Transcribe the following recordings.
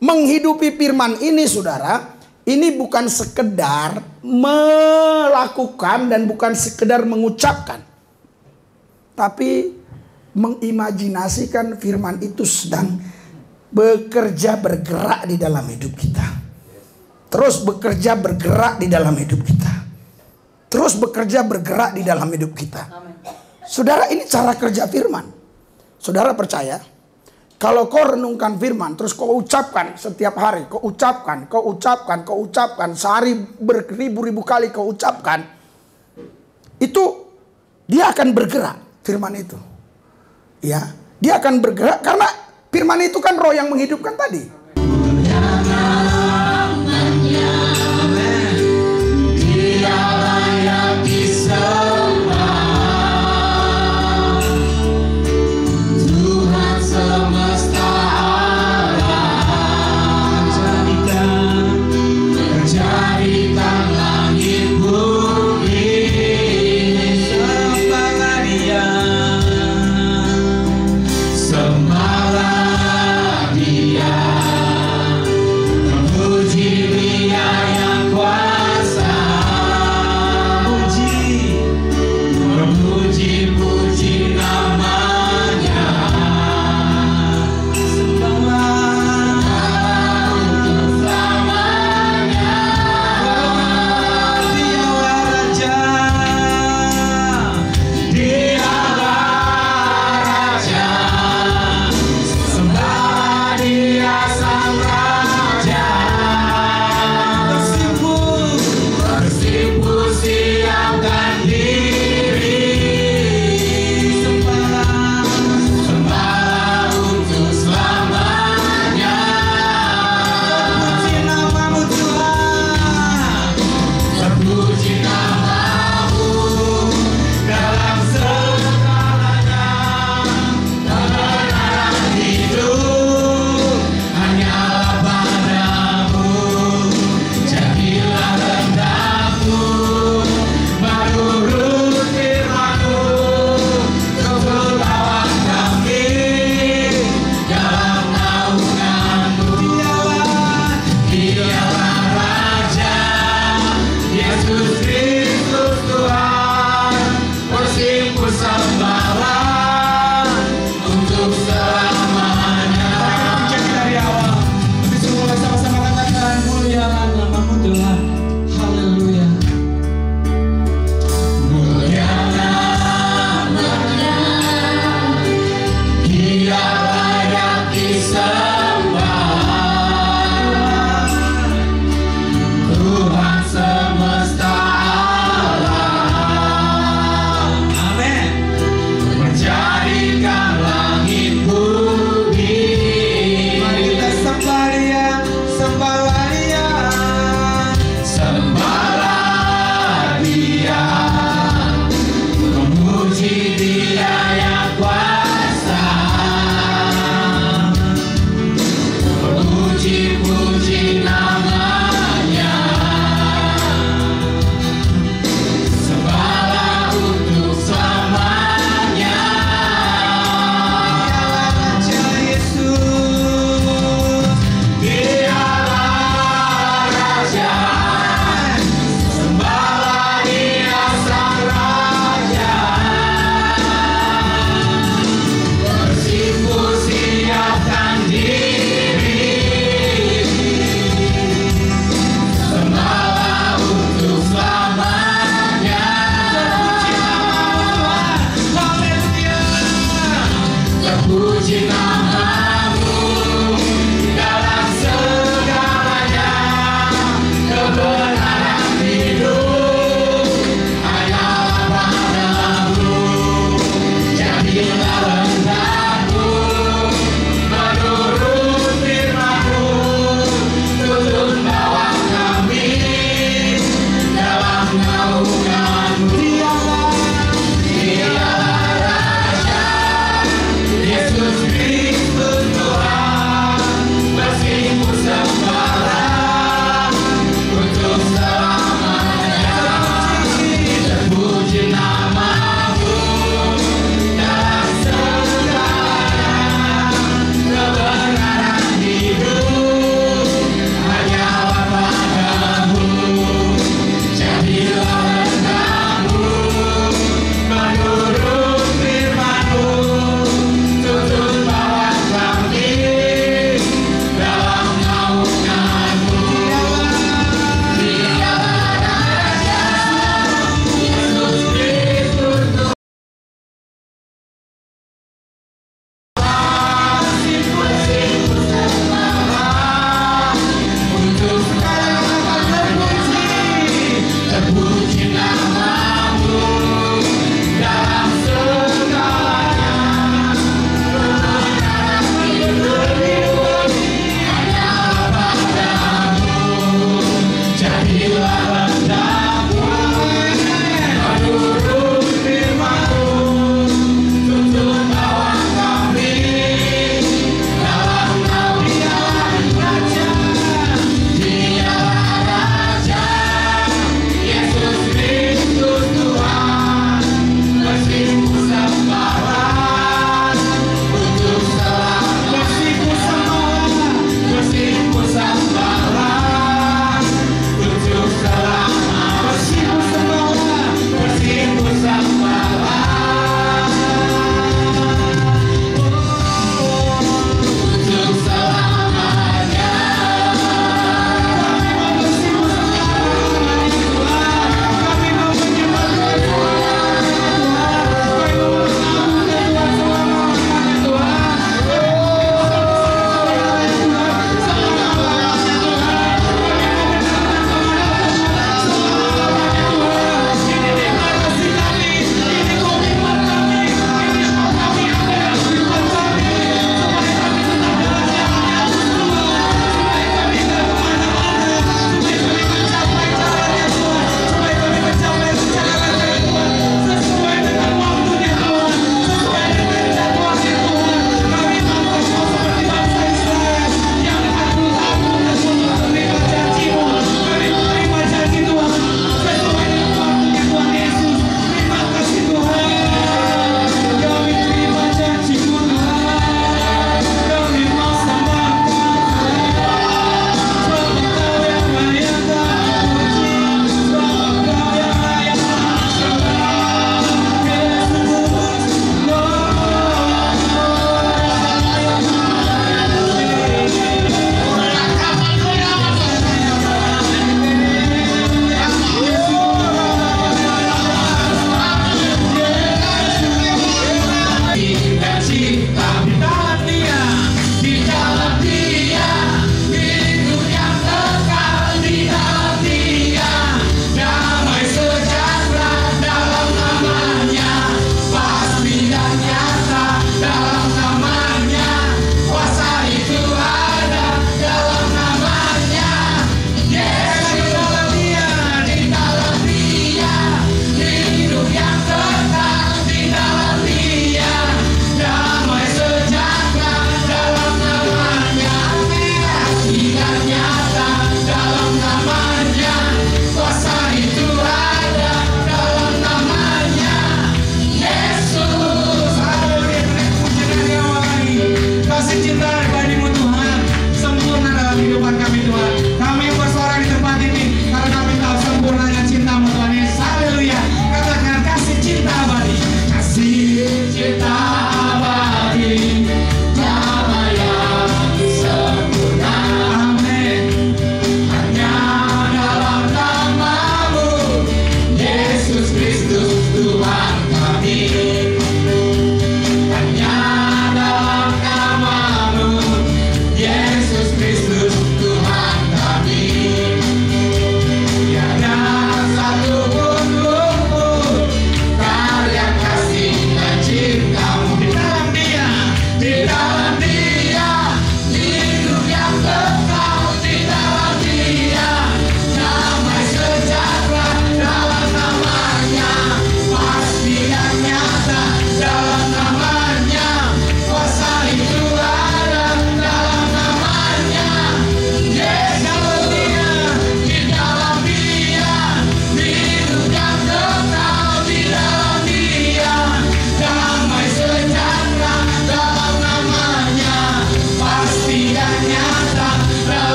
menghidupi firman ini saudara, ini bukan sekedar melakukan dan bukan sekedar mengucapkan. Tapi mengimajinasikan firman itu sedang bekerja bergerak di dalam hidup kita. Terus bekerja bergerak di dalam hidup kita. Terus bekerja bergerak di dalam hidup kita. Saudara, ini cara kerja firman. Saudara percaya? Kalau kau renungkan firman, terus kau ucapkan setiap hari, kau ucapkan, sehari beribu-ribu kali kau ucapkan, itu dia akan bergerak firman itu. Ya, dia akan bergerak karena firman itu kan roh yang menghidupkan tadi.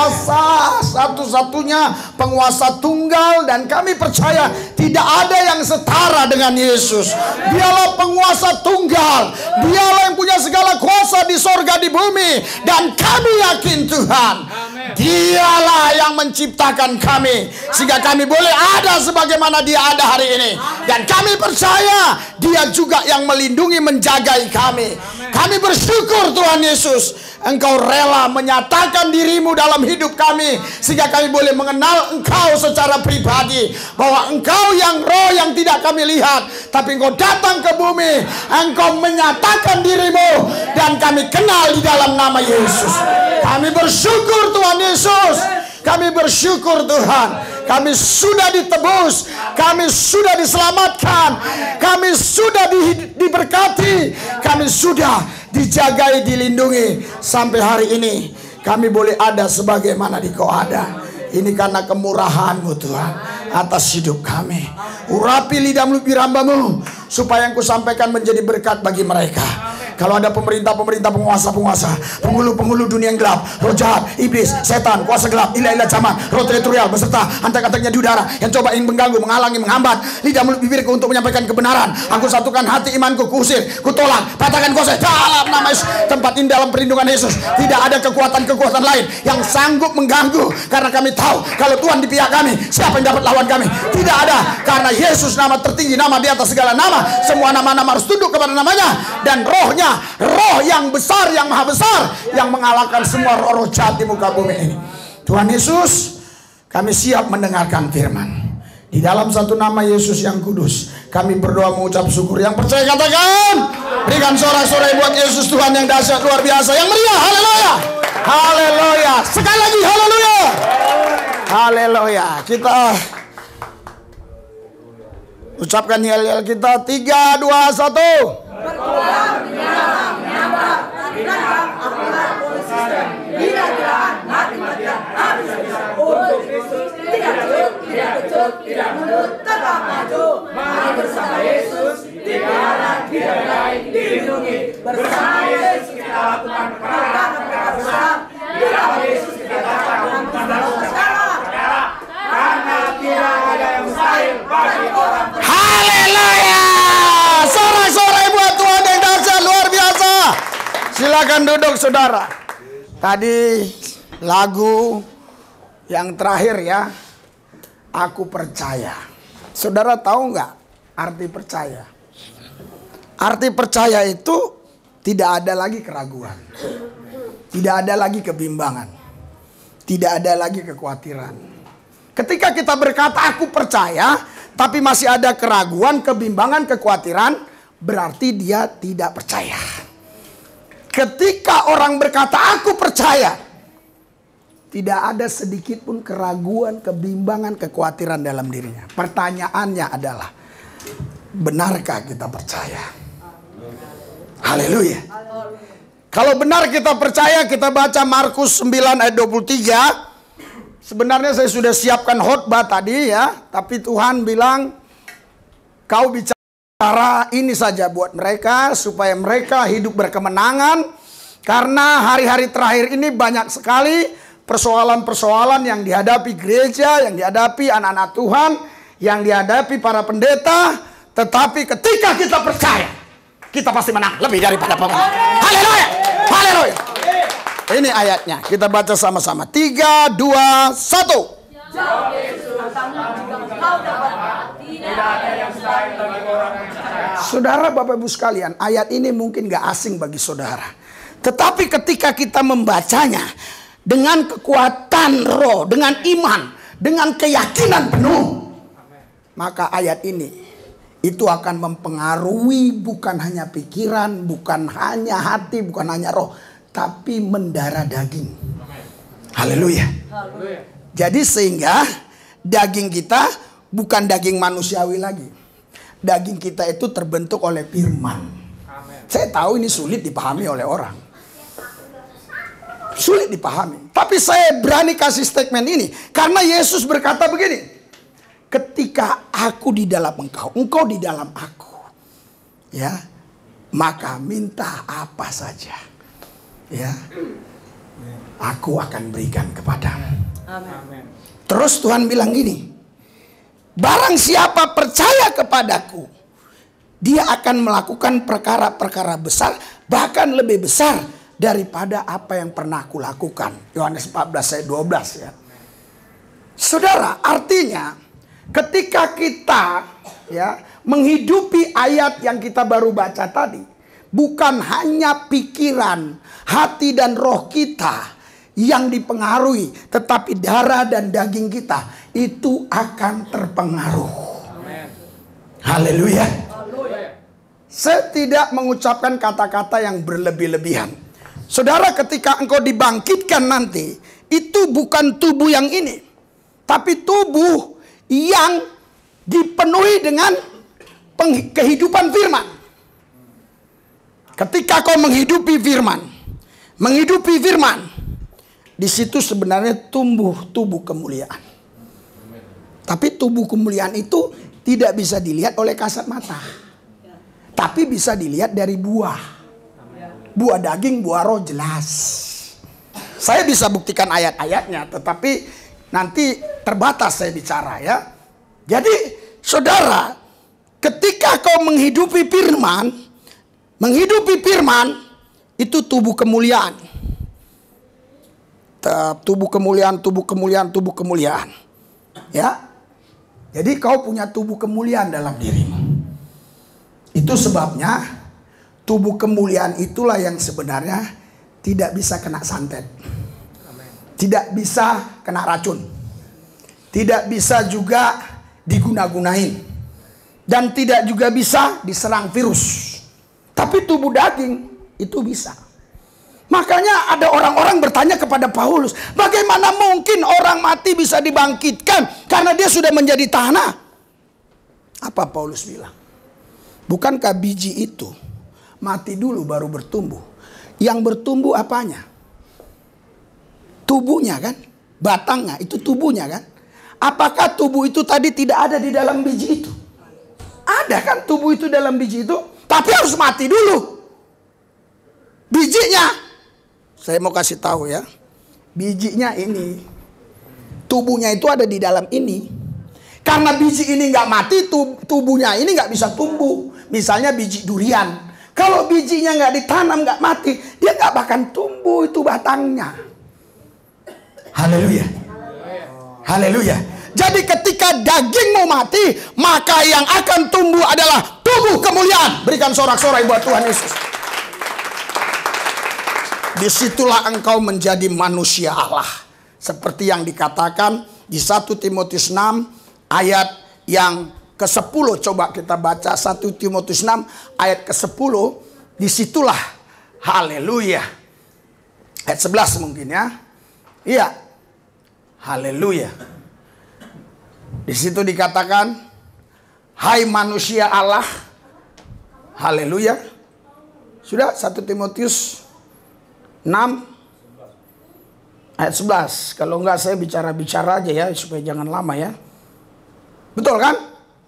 penguasa, satu-satunya penguasa tunggal, dan kami percaya tidak ada yang setara dengan Yesus. Dialah penguasa tunggal, dialah yang punya segala kuasa di sorga di bumi, dan kami yakin Tuhan, dialah yang menciptakan kami sehingga kami boleh ada sebagaimana dia ada hari ini, dan kami percaya dia juga yang melindungi, menjagai kami. Kami bersyukur Tuhan Yesus, Engkau rela menyatakan dirimu dalam hidup kami sehingga kami boleh mengenal Engkau secara pribadi, bahwa Engkau yang roh yang tidak kami lihat, tapi Engkau datang ke bumi, Engkau menyatakan dirimu, dan kami kenal di dalam nama Yesus. Kami bersyukur Tuhan Yesus, kami bersyukur Tuhan, kami sudah ditebus, kami sudah diselamatkan, kami sudah diberkati, kami sudah dijagai, dilindungi sampai hari ini. Kami boleh ada sebagaimana Kau ada. Ini karena kemurahan-Mu Tuhan atas hidup kami. Urapi lidah mulut birambamu supaya yang Kusampaikan menjadi berkat bagi mereka. Kalau ada pemerintah-pemerintah, penguasa-penguasa, penghulu-penghulu dunia yang gelap, roh jahat, iblis, setan, kuasa gelap, ilah-ilah zaman, roh teritorial beserta antek-anteknya di udara yang coba ingin mengganggu, menghalangi, menghambat lidah mulut bibirku untuk menyampaikan kebenaran. Aku satukan hati imanku, kuusir, kutolak, patahkan kuasa dalam nama Yesus. Tempat ini dalam perlindungan Yesus. Tidak ada kekuatan-kekuatan lain yang sanggup mengganggu, karena kami tahu kalau Tuhan di pihak kami, siapa yang dapat lawan kami? Tidak ada, karena Yesus nama tertinggi, nama di atas segala nama. Semua nama-nama harus tunduk kepada namanya, dan rohnya, roh yang besar, yang maha besar, yang mengalahkan semua roh-roh jahat di muka bumi ini. Tuhan Yesus, kami siap mendengarkan firman. Di dalam satu nama Yesus yang kudus, kami berdoa mengucap syukur. Yang percaya katakan, berikan sorak-sorai buat Yesus Tuhan yang dahsyat luar biasa, yang meriah. Haleluya, haleluya. Sekali lagi haleluya, haleluya. Kita ucapkan yel-yel kita. 3, 2, 1. Berkurang, menyerang, menyambar, menangkap, akurat, konsisten, gila-gilaan, mati-matian, habis-habisan, untuk Kristus, tidak kecut, tidak kecut, tidak mundur, tetap maju. Mari bersama Yesus, dipelihara, dijagai, dilindungi. Bersama Yesus kita lakukan perkara-perkara besar. Di dalam Yesus kita lakukan perkara-perkara, karena tidak ada yang mustahil bagi orang percaya. Haleluya. Sorak-sorai buat Tuhan yang dahsyat luar biasa. Silakan duduk saudara. Tadi lagu yang terakhir ya, Aku Percaya. Saudara tahu nggak arti percaya? Arti percaya itu tidak ada lagi keraguan, tidak ada lagi kebimbangan, tidak ada lagi kekhawatiran. Ketika kita berkata aku percaya, tapi masih ada keraguan, kebimbangan, kekhawatiran, berarti dia tidak percaya. Ketika orang berkata aku percaya, tidak ada sedikit pun keraguan, kebimbangan, kekhawatiran dalam dirinya. Pertanyaannya adalah, benarkah kita percaya? Haleluya. Kalau benar kita percaya, kita baca Markus 9 ayat 23. Sebenarnya saya sudah siapkan khotbah tadi ya, tapi Tuhan bilang, kau bicara ini saja buat mereka supaya mereka hidup berkemenangan, karena hari-hari terakhir ini banyak sekali persoalan-persoalan yang dihadapi gereja, yang dihadapi anak-anak Tuhan, yang dihadapi para pendeta. Tetapi ketika kita percaya, kita pasti menang lebih daripada pemenang. Haleluya, haleluya. Ini ayatnya, kita baca sama-sama. 3, 2, 1. Jawab Yesus, jika engkau dapat, tidak ada yang mustahil bagi orang yang percaya. Saudara, Bapak Ibu sekalian, ayat ini mungkin gak asing bagi saudara. Tetapi ketika kita membacanya dengan kekuatan roh, dengan iman, dengan keyakinan penuh, maka ayat ini itu akan mempengaruhi bukan hanya pikiran, bukan hanya hati, bukan hanya roh, tapi mendarah daging. Haleluya. Jadi sehingga daging kita bukan daging manusiawi lagi. Daging kita itu terbentuk oleh firman. Saya tahu ini sulit dipahami oleh orang. Sulit dipahami. Tapi saya berani kasih statement ini. Karena Yesus berkata begini. Ketika aku di dalam engkau, engkau di dalam aku. Ya, maka minta apa saja. Ya, aku akan berikan kepadamu. Amin. Terus Tuhan bilang gini, barang siapa percaya kepadaku, dia akan melakukan perkara-perkara besar, bahkan lebih besar daripada apa yang pernah aku lakukan. Yohanes 14 ayat 12 ya. Saudara, artinya ketika kita ya menghidupi ayat yang kita baru baca tadi, bukan hanya pikiran, hati dan roh kita yang dipengaruhi, tetapi darah dan daging kita itu akan terpengaruh. Haleluya. Saya tidak mengucapkan kata-kata yang berlebih-lebihan. Saudara, ketika engkau dibangkitkan nanti, itu bukan tubuh yang ini, tapi tubuh yang dipenuhi dengan kehidupan firman. Ketika kau menghidupi firman, di situ sebenarnya tumbuh tubuh kemuliaan. Tapi tubuh kemuliaan itu tidak bisa dilihat oleh kasat mata, tapi bisa dilihat dari buah. Buah daging, buah roh jelas. Saya bisa buktikan ayat-ayatnya, tetapi nanti terbatas saya bicara ya. Jadi saudara, ketika kau menghidupi firman itu tubuh kemuliaan. Tubuh kemuliaan. Ya. Jadi kau punya tubuh kemuliaan dalam dirimu. Itu sebabnya tubuh kemuliaan itulah yang sebenarnya tidak bisa kena santet. Tidak bisa kena racun. Tidak bisa juga diguna-gunain. Dan tidak juga bisa diserang virus. Tapi tubuh daging itu bisa. Makanya ada orang-orang bertanya kepada Paulus, bagaimana mungkin orang mati bisa dibangkitkan karena dia sudah menjadi tanah? Apa Paulus bilang? Bukankah biji itu mati dulu baru bertumbuh? Yang bertumbuh apanya? Tubuhnya kan? Batangnya itu tubuhnya kan? Apakah tubuh itu tadi tidak ada di dalam biji itu? Ada kan tubuh itu dalam biji itu? Tapi harus mati dulu. Bijinya. Saya mau kasih tahu ya. Bijinya ini. Tubuhnya itu ada di dalam ini. Karena biji ini nggak mati, tubuhnya ini nggak bisa tumbuh. Misalnya biji durian. Kalau bijinya nggak ditanam, nggak mati, dia nggak bakal tumbuh itu batangnya. Haleluya. Haleluya. Jadi ketika dagingmu mati, maka yang akan tumbuh adalah tubuh kemuliaan. Berikan sorak-sorai buat Tuhan Yesus. Disitulah engkau menjadi manusia Allah. Seperti yang dikatakan di 1 Timotius 6 ayat yang ke-10. Coba kita baca 1 Timotius 6 ayat ke-10. Disitulah haleluya. Ayat 11 mungkin ya. Iya. Haleluya. Di situ dikatakan, hai manusia Allah. Haleluya. Sudah 1 Timotius 6 ayat 11. Kalau enggak saya bicara-bicara aja ya supaya jangan lama ya. Betul kan?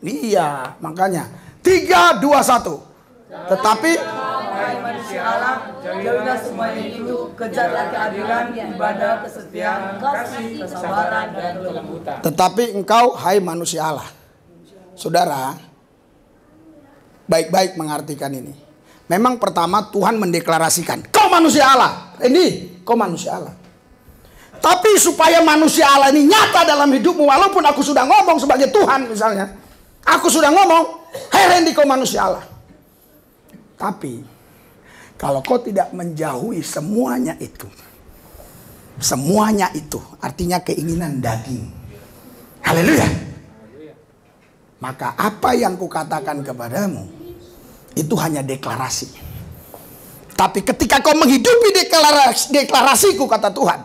Iya, makanya 3, 2, 1. Tetapi hai manusia Allah, jauhilah semuanya itu, kejarlah keadilan, ibadah, kesetiaan, kasih, kesabaran, dan kelembutan. tetapi engkau hai manusia Allah. Saudara, baik-baik mengartikan ini. Memang pertama Tuhan mendeklarasikan, kau manusia Allah. Ini, kau manusia Allah. Tapi supaya manusia Allah ini nyata dalam hidupmu, walaupun aku sudah ngomong sebagai Tuhan misalnya. Aku sudah ngomong, hai Randy kau manusia Allah. Tapi, kalau kau tidak menjauhi semuanya itu artinya keinginan daging. Haleluya. Maka apa yang kukatakan kepadamu, itu hanya deklarasi. Tapi ketika kau menghidupi deklarasiku kata Tuhan,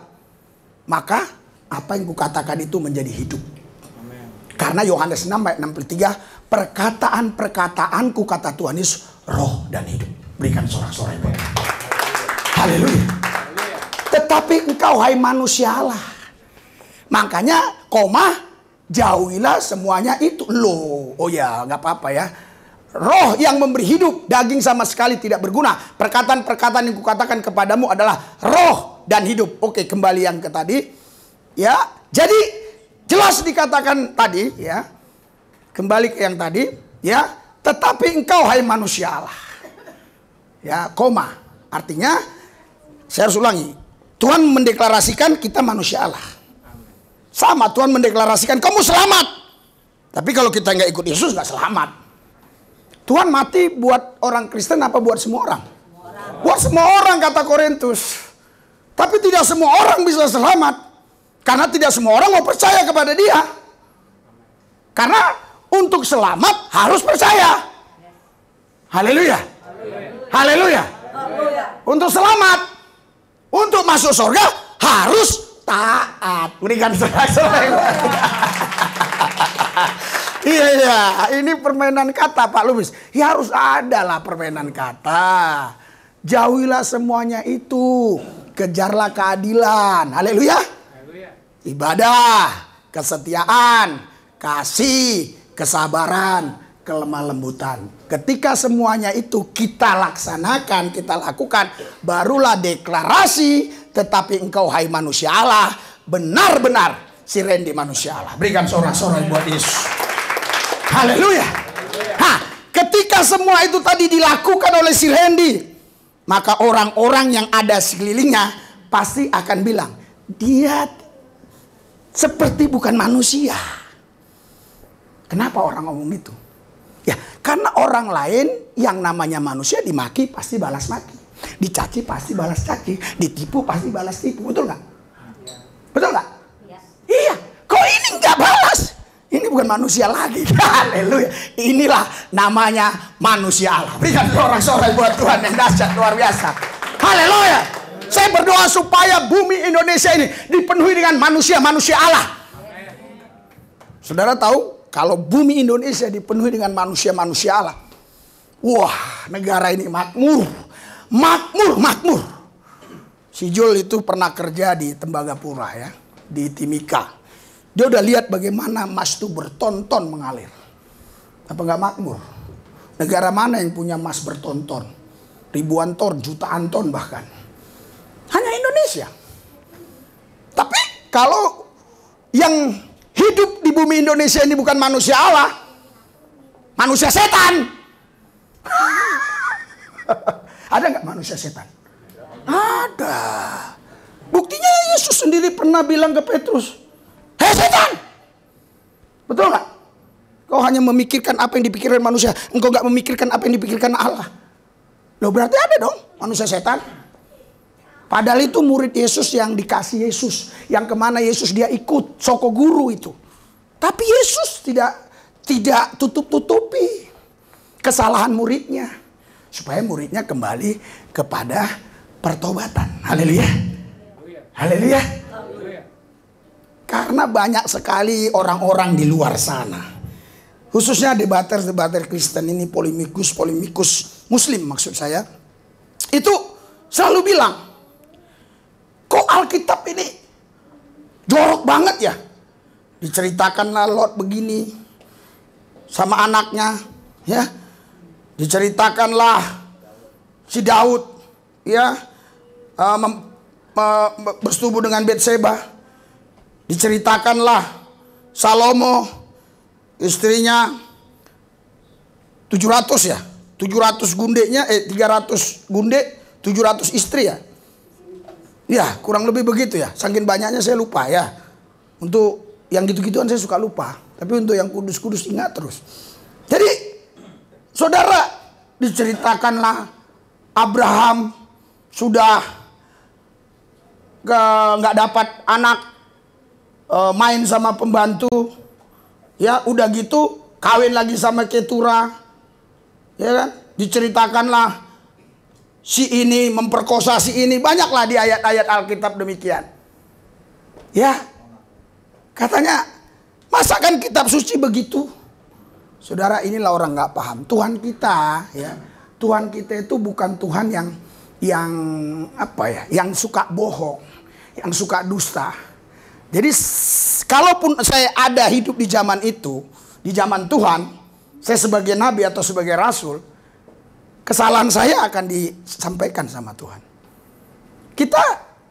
maka apa yang kukatakan itu menjadi hidup. Karena Yohanes 6 ayat 63, perkataan-perkataanku kata Tuhan Yesus, roh dan hidup. Berikan sorak-sorai. Haleluya. Tetapi engkau hai manusia Allah. Makanya jauhilah semuanya itu. Loh, oh ya nggak apa-apa ya. Roh yang memberi hidup, daging sama sekali tidak berguna. Perkataan-perkataan yang kukatakan kepadamu adalah roh dan hidup. Oke, kembali yang ke tadi. Ya, jadi jelas dikatakan tadi ya. Kembali ke yang tadi ya. Tetapi engkau hai manusia Allah. Ya, koma. Artinya saya harus ulangi. Tuhan mendeklarasikan kita manusia Allah. Sama, Tuhan mendeklarasikan kamu selamat. Tapi kalau kita nggak ikut Yesus nggak selamat. Tuhan mati buat orang Kristen apa buat semua orang? Buat semua orang kata Korintus. Tapi tidak semua orang bisa selamat. Karena tidak semua orang mau percaya kepada dia. Karena untuk selamat harus percaya. Haleluya. Haleluya. Untuk selamat, untuk masuk surga harus taat. Berikan sorak-sorai. Iya, ini permainan kata Pak Lubis. Ya harus ada lah permainan kata. Jauhilah semuanya itu. Kejarlah keadilan. Haleluya. Ibadah, kesetiaan, kasih, kesabaran, kelemah lembutan. Ketika semuanya itu kita laksanakan, kita lakukan, barulah deklarasi, tetapi engkau hai manusia Allah, benar-benar si Randy manusia Allah. Berikan sorak-sorai buat Yesus. Haleluya. Nah, ketika semua itu tadi dilakukan oleh si Randy, maka orang-orang yang ada sekelilingnya pasti akan bilang, dia seperti bukan manusia. Kenapa orang ngomong itu? Ya, karena orang lain yang namanya manusia dimaki pasti balas maki. Dicaci pasti balas caci. Ditipu pasti balas tipu. Betul nggak? Betul nggak? Iya. Kok ini nggak balas? Ini bukan manusia lagi. Haleluya. Inilah namanya manusia Allah. Berikan sorak-sorai buat Tuhan yang dahsyat luar biasa. Haleluya. Saya berdoa supaya bumi Indonesia ini dipenuhi dengan manusia-manusia Allah. Saudara tahu, kalau bumi Indonesia dipenuhi dengan manusia-manusia Allah, wah, negara ini makmur. Makmur, makmur. Si Jul itu pernah kerja di Tembagapura ya, di Timika. Dia udah lihat bagaimana emas itu berton-ton mengalir. Apa nggak makmur? Negara mana yang punya emas berton-ton? Ribuan ton, jutaan ton bahkan. Hanya Indonesia. Tapi kalau yang hidup di bumi Indonesia ini bukan manusia Allah, manusia setan. Ada nggak manusia setan? Ada. Buktinya Yesus sendiri pernah bilang ke Petrus, hei setan! Betul nggak? Kau hanya memikirkan apa yang dipikirkan manusia, engkau nggak memikirkan apa yang dipikirkan Allah. Loh, berarti ada dong manusia setan. Padahal itu murid Yesus yang dikasih Yesus, yang kemana Yesus dia ikut, soko guru itu. Tapi Yesus tidak tutup-tutupi kesalahan muridnya, supaya muridnya kembali kepada pertobatan. Haleluya. Haleluya. Karena banyak sekali orang-orang di luar sana, khususnya debater-debater Kristen ini, polemikus Muslim maksud saya, itu selalu bilang, kok Alkitab ini jorok banget ya? Diceritakanlah Lot begini sama anaknya, ya. Diceritakanlah si Daud, ya, bersetubuh dengan Betseba. Diceritakanlah Salomo, istrinya 700 ya, 700 gundenya, 300 gunde, 700 istri ya. Ya, kurang lebih begitu ya. Saking banyaknya saya lupa ya. Untuk yang gitu-gituan saya suka lupa. Tapi untuk yang kudus-kudus ingat terus. Jadi, saudara, diceritakanlah Abraham sudah nggak dapat anak, main sama pembantu. Ya, udah gitu kawin lagi sama Ketura. Ya kan? Diceritakanlah si ini memperkosa si ini. Banyaklah di ayat-ayat Alkitab demikian. Ya, katanya, masakan kitab suci begitu? Saudara, inilah orang nggak paham. Tuhan kita, ya, Tuhan kita itu bukan Tuhan yang apa ya, yang suka bohong, yang suka dusta. Jadi, kalaupun saya ada hidup di zaman itu, di zaman Tuhan, saya sebagai nabi atau sebagai rasul, kesalahan saya akan disampaikan sama Tuhan. Kita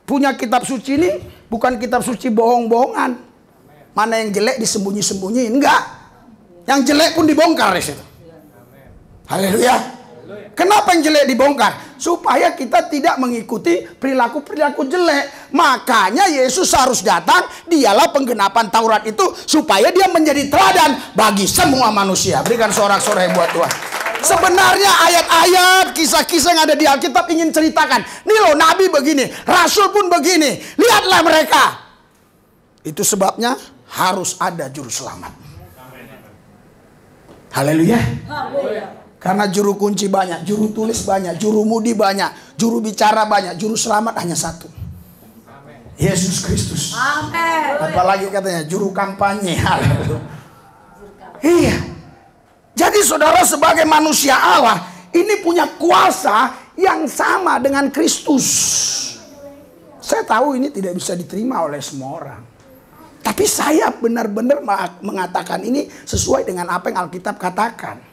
punya kitab suci ini bukan kitab suci bohong-bohongan. Mana yang jelek disembunyi-sembunyiin, enggak. Yang jelek pun dibongkar di situ. Haleluya. Kenapa yang jelek dibongkar? Supaya kita tidak mengikuti perilaku-perilaku jelek. Makanya Yesus harus datang. Dialah penggenapan Taurat itu, supaya dia menjadi teladan bagi semua manusia. Berikan sorak-sorai buat Tuhan. Sebenarnya ayat-ayat, kisah-kisah yang ada di Alkitab ingin ceritakan. Nih loh, Nabi begini, Rasul pun begini. Lihatlah mereka. Itu sebabnya harus ada juru selamat. Haleluya. Karena juru kunci banyak, juru tulis banyak, juru mudi banyak, juru bicara banyak, juru selamat hanya satu. Yesus Kristus. Amin. Apalagi katanya juru kampanye. Iya. Jadi saudara sebagai manusia Allah, ini punya kuasa yang sama dengan Kristus. Saya tahu ini tidak bisa diterima oleh semua orang. Tapi saya benar-benar mengatakan ini sesuai dengan apa yang Alkitab katakan.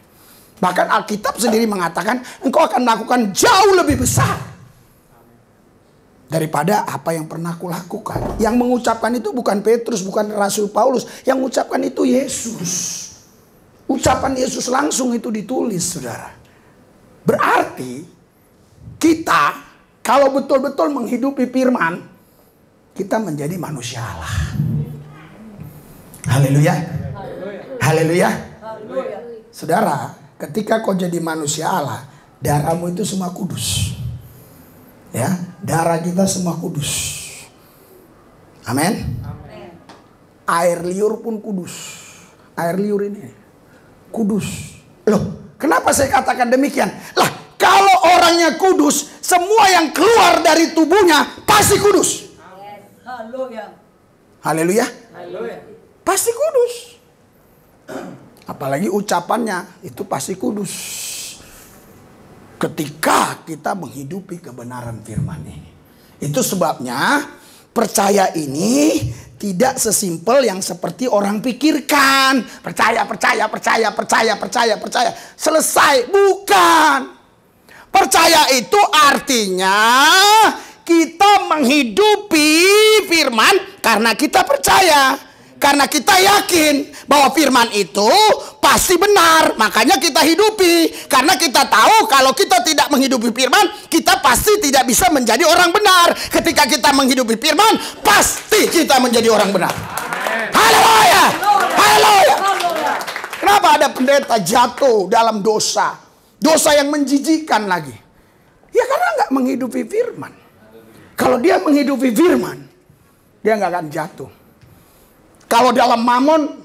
Bahkan Alkitab sendiri mengatakan engkau akan melakukan jauh lebih besar daripada apa yang pernah kulakukan. Yang mengucapkan itu bukan Petrus, bukan Rasul Paulus. Yang mengucapkan itu Yesus. Ucapan Yesus langsung itu ditulis, saudara. Berarti kita kalau betul-betul menghidupi firman, kita menjadi manusia Allah. Haleluya. Haleluya. Saudara, ketika kau jadi manusia Allah, darahmu itu semua kudus. Ya, darah kita semua kudus. Amin. Air liur pun kudus. Air liur ini kudus. Loh, kenapa saya katakan demikian? Lah, kalau orangnya kudus, semua yang keluar dari tubuhnya pasti kudus. Haleluya. Pasti kudus. Apalagi ucapannya itu pasti kudus. Ketika kita menghidupi kebenaran firman ini. Itu sebabnya percaya ini tidak sesimpel yang seperti orang pikirkan. Percaya. Selesai. Bukan. Percaya itu artinya kita menghidupi firman karena kita percaya. Karena kita yakin bahwa firman itu pasti benar. Makanya kita hidupi. Karena kita tahu kalau kita tidak menghidupi firman, kita pasti tidak bisa menjadi orang benar. Ketika kita menghidupi firman, pasti kita menjadi orang benar. Haleluya. Haleluya. Kenapa ada pendeta jatuh dalam dosa? Dosa yang menjijikkan lagi. Ya karena nggak menghidupi firman. Kalau dia menghidupi firman, dia nggak akan jatuh. Kalau dalam mamon,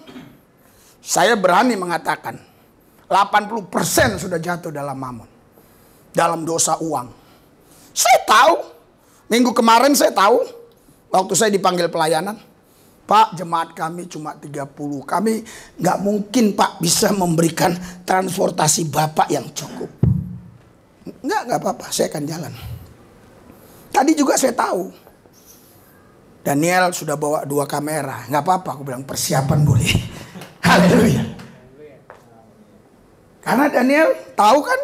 saya berani mengatakan 80% sudah jatuh dalam mamon. Dalam dosa uang. Saya tahu, minggu kemarin saya tahu, waktu saya dipanggil pelayanan, Pak, jemaat kami cuma 30. Kami nggak mungkin Pak bisa memberikan transportasi Bapak yang cukup. Nggak apa-apa, saya akan jalan. Tadi juga saya tahu. Daniel sudah bawa 2 kamera. Nggak apa-apa, aku bilang persiapan boleh. Haleluya. Karena Daniel tahu kan,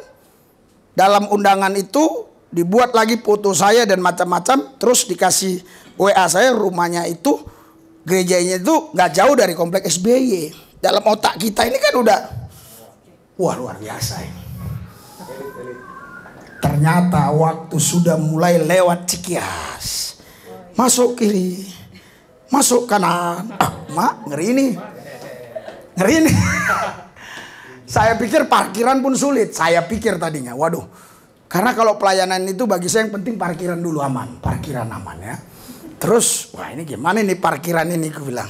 dalam undangan itu dibuat lagi foto saya dan macam-macam. Terus dikasih WA saya, rumahnya itu, gerejanya itu nggak jauh dari komplek SBY. Dalam otak kita ini kan udah, wah luar biasa ini. Ternyata waktu sudah mulai lewat Cikias. Masuk kiri, masuk kanan. Mak, ngeri ini. Ngeri ini. Saya pikir parkiran pun sulit. Saya pikir tadinya, waduh. Karena kalau pelayanan itu bagi saya yang penting parkiran dulu aman. Parkiran aman ya. Terus, wah ini gimana nih parkiran ini, aku bilang.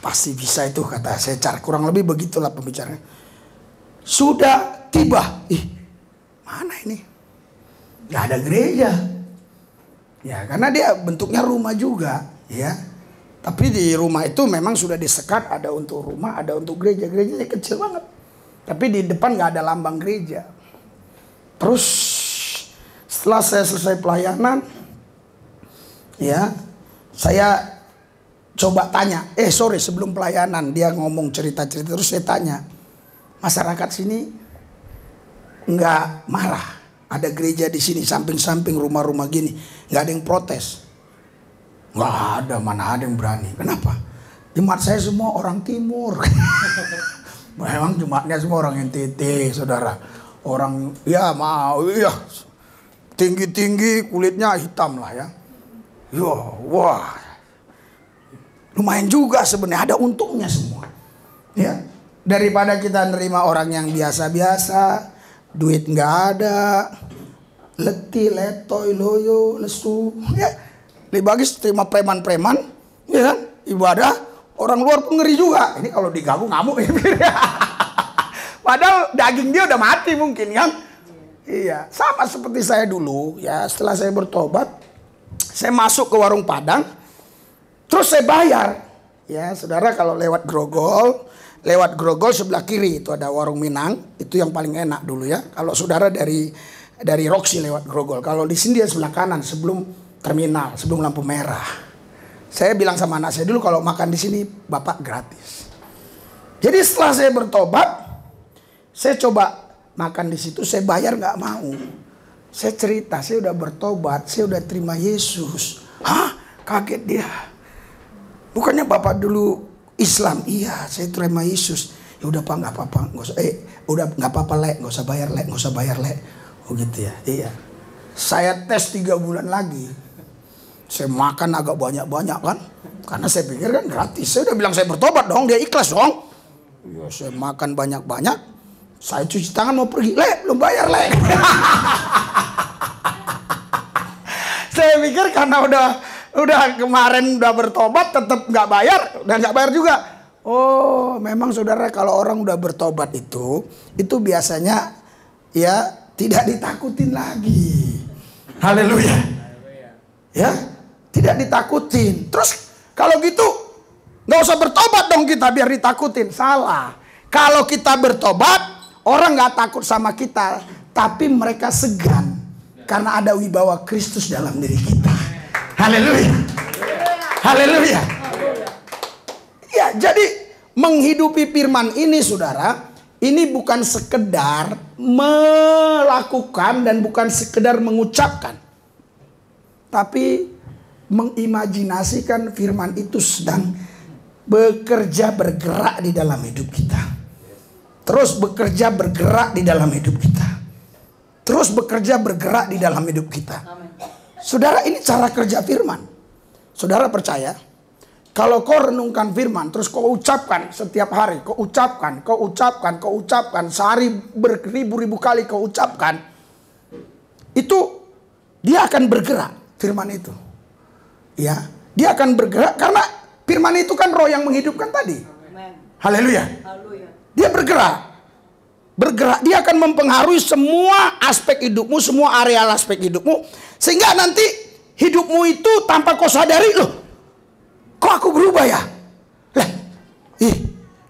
Pasti bisa itu, kata saya. Kurang lebih begitulah pembicaranya. Sudah tiba. Mana ini? Gak ada gereja. Ya, karena dia bentuknya rumah juga, ya. Tapi di rumah itu memang sudah disekat, ada untuk rumah, ada untuk gereja. Gerejanya kecil banget. Tapi di depan nggak ada lambang gereja. Terus setelah saya selesai pelayanan, ya, saya coba tanya. Sebelum pelayanan dia ngomong cerita-cerita, terus saya tanya, masyarakat sini nggak marah? Ada gereja di sini, samping-samping rumah-rumah gini. Nggak ada yang protes. Nggak ada, mana ada yang berani. Kenapa? Jemaat saya semua orang timur. Memang jemaatnya semua orang NTT, saudara. Orang, ya mau, ya tinggi-tinggi, kulitnya hitam lah ya. Yo, wah, lumayan juga sebenarnya, ada untungnya semua. Ya, daripada kita nerima orang yang biasa-biasa, duit nggak ada, letih, letoy, loyo, lesu, ya lebih bagus terima preman-preman, ya kan, ibadah. Orang luar pun ngeri juga. Ini kalau diganggu ngamuk ya. Padahal daging dia udah mati mungkin kan. Iya, sama seperti saya dulu ya, setelah saya bertobat, saya masuk ke warung Padang, terus saya bayar. Ya, saudara, kalau lewat Grogol sebelah kiri itu ada warung Minang, itu yang paling enak dulu ya. Kalau saudara dari Roxy lewat Grogol, kalau di sini dia sebelah kanan sebelum terminal, sebelum lampu merah. Saya bilang sama anak saya dulu, kalau makan di sini bapak gratis. Jadi setelah saya bertobat, saya coba makan di situ, saya bayar nggak mau. Saya cerita, saya udah bertobat, saya udah terima Yesus. Hah? Kaget dia. Bukannya bapak dulu Islam? Iya, saya terima Yesus. Ya udah pak, nggak apa-apa, nggak usah. Udah nggak apa-apa lek, nggak usah bayar lek, nggak usah bayar lek. Oh gitu ya. Iya. Saya tes 3 bulan lagi. Saya makan agak banyak-banyak kan, karena saya pikir kan gratis. Saya udah bilang saya bertobat dong, dia ikhlas dong. Ya, saya makan banyak-banyak. Saya cuci tangan mau pergi, lek, belum bayar lek. Saya pikir karena udah kemarin udah bertobat tetap nggak bayar dan nggak bayar juga. Oh, memang saudara, kalau orang udah bertobat itu biasanya ya tidak ditakutin lagi. Haleluya. Ya, tidak ditakutin. Terus kalau gitu nggak usah bertobat dong kita biar ditakutin. Salah. Kalau kita bertobat, orang nggak takut sama kita, tapi mereka segan karena ada wibawa Kristus dalam diri kita. Haleluya. Haleluya. Ya, jadi menghidupi firman ini saudara, ini bukan sekedar melakukan dan bukan sekedar mengucapkan, tapi mengimajinasikan firman itu sedang bekerja bergerak di dalam hidup kita. Terus bekerja bergerak di dalam hidup kita. Terus bekerja bergerak di dalam hidup kita. Saudara, ini cara kerja firman. Saudara percaya? Kalau kau renungkan firman, terus kau ucapkan setiap hari, kau ucapkan, sehari beribu-ribu kali kau ucapkan, itu dia akan bergerak firman itu. Ya, dia akan bergerak karena firman itu kan roh yang menghidupkan tadi. Haleluya. Dia bergerak. Dia akan mempengaruhi semua aspek hidupmu, semua area aspek hidupmu, sehingga nanti hidupmu itu tanpa kau sadari, loh, kok aku berubah ya? Lah,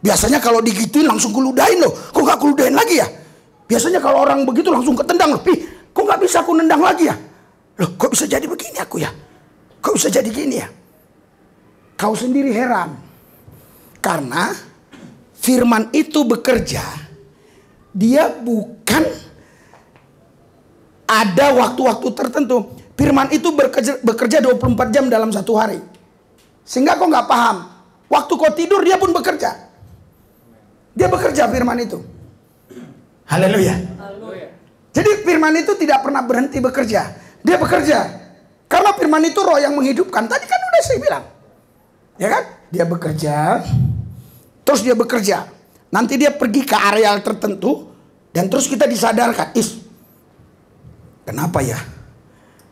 biasanya kalau digituin langsung kuludain loh, kok gak kuludain lagi ya? Biasanya kalau orang begitu langsung ketendang loh, kok gak bisa aku nendang lagi ya? Loh, kok bisa jadi begini aku ya? Kok bisa jadi gini ya? Kau sendiri heran. Karena firman itu bekerja, dia bukan ada waktu-waktu tertentu. Firman itu bekerja 24 jam dalam satu hari. Sehingga kau nggak paham. Waktu kau tidur dia pun bekerja. Dia bekerja firman itu. Haleluya. Jadi firman itu tidak pernah berhenti bekerja. Dia bekerja. Karena firman itu roh yang menghidupkan. Tadi kan udah saya bilang. Ya kan? Dia bekerja. Terus dia bekerja. Nanti dia pergi ke area tertentu. Dan terus kita disadarkan. Kenapa ya?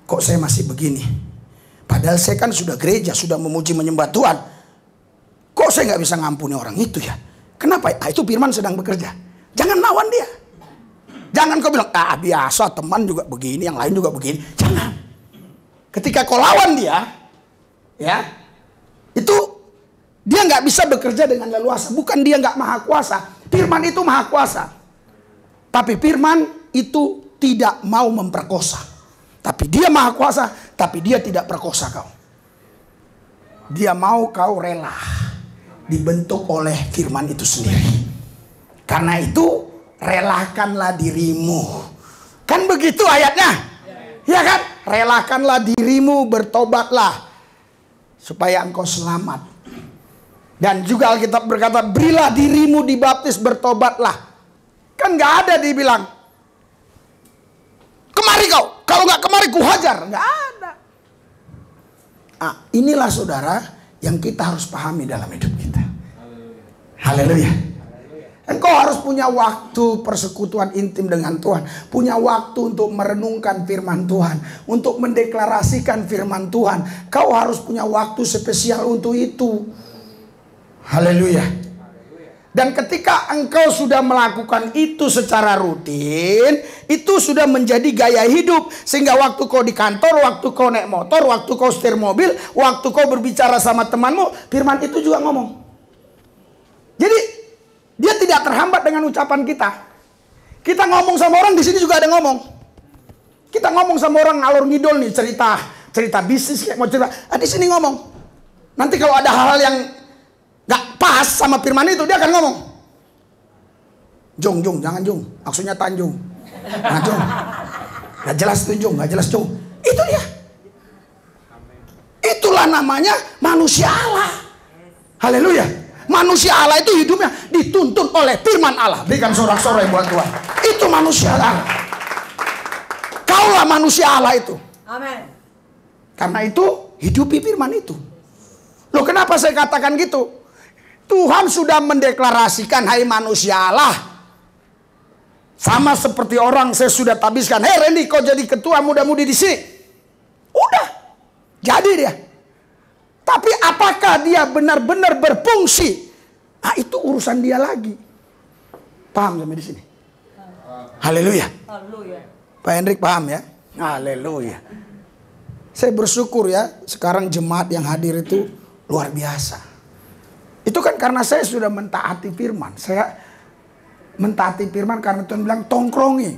Kok saya masih begini? Padahal saya kan sudah gereja, sudah memuji menyembah Tuhan. Kok saya nggak bisa ngampuni orang itu ya? Kenapa? Itu firman sedang bekerja. Jangan lawan dia. Jangan kau bilang, biasa teman juga begini, yang lain juga begini. Jangan. Ketika kau lawan dia, ya, itu dia nggak bisa bekerja dengan leluasa. Bukan dia nggak maha kuasa. Firman itu maha kuasa. Tapi firman itu tidak mau memperkosa. Tapi dia maha kuasa, tapi dia tidak perkosa kau. Dia mau kau rela dibentuk oleh firman itu sendiri. Karena itu relakanlah dirimu. Kan begitu ayatnya? Ya kan? relakanlah dirimu, bertobatlah supaya engkau selamat. Dan juga Alkitab berkata, berilah dirimu dibaptis, bertobatlah. Kan nggak ada dibilang, kemari kau, kalau nggak kemari ku hajar. Nggak ada. Nah, inilah saudara yang kita harus pahami dalam hidup kita. Haleluya. Engkau harus punya waktu persekutuan intim dengan Tuhan. Punya waktu untuk merenungkan firman Tuhan. Untuk mendeklarasikan firman Tuhan. Kau harus punya waktu spesial untuk itu. Haleluya. Dan ketika engkau sudah melakukan itu secara rutin, itu sudah menjadi gaya hidup. Sehingga waktu kau di kantor, waktu kau naik motor, waktu kau setir mobil, waktu kau berbicara sama temanmu, firman itu juga ngomong. Jadi dia tidak terhambat dengan ucapan kita. Kita ngomong sama orang, di sini juga ada ngomong. Kita ngomong sama orang ngalor ngidol nih, cerita bisnis kayak mau cerita. Di sini ngomong. Nanti kalau ada hal-hal yang gak pas sama firman itu, dia akan ngomong. Jung, jangan Jung. Maksudnya Tanjung. Nah, Jung. Gak jelas tuh Jung, gak jelas Jung. Itu dia. Itulah namanya manusia Allah. Haleluya. Manusia Allah itu hidupnya dituntun oleh firman Allah. Berikan sorak-sorai buat Tuhan. Itu manusia Allah. Kaulah manusia Allah itu. Amin. Karena itu hidupi firman itu. Loh, kenapa saya katakan gitu? Tuhan sudah mendeklarasikan, hai manusia Allah. Sama seperti orang saya sudah tabiskan, hei Randy, kau jadi ketua muda-mudi di sini. Udah. Jadi dia. Tapi apakah dia benar-benar berfungsi? Nah, itu urusan dia lagi. Paham sampai di sini? Haleluya. Pak Hendrik paham ya? Haleluya. Saya bersyukur ya, sekarang jemaat yang hadir itu luar biasa. Itu kan karena saya sudah mentaati firman. Saya mentaati firman karena Tuhan bilang tongkrongi.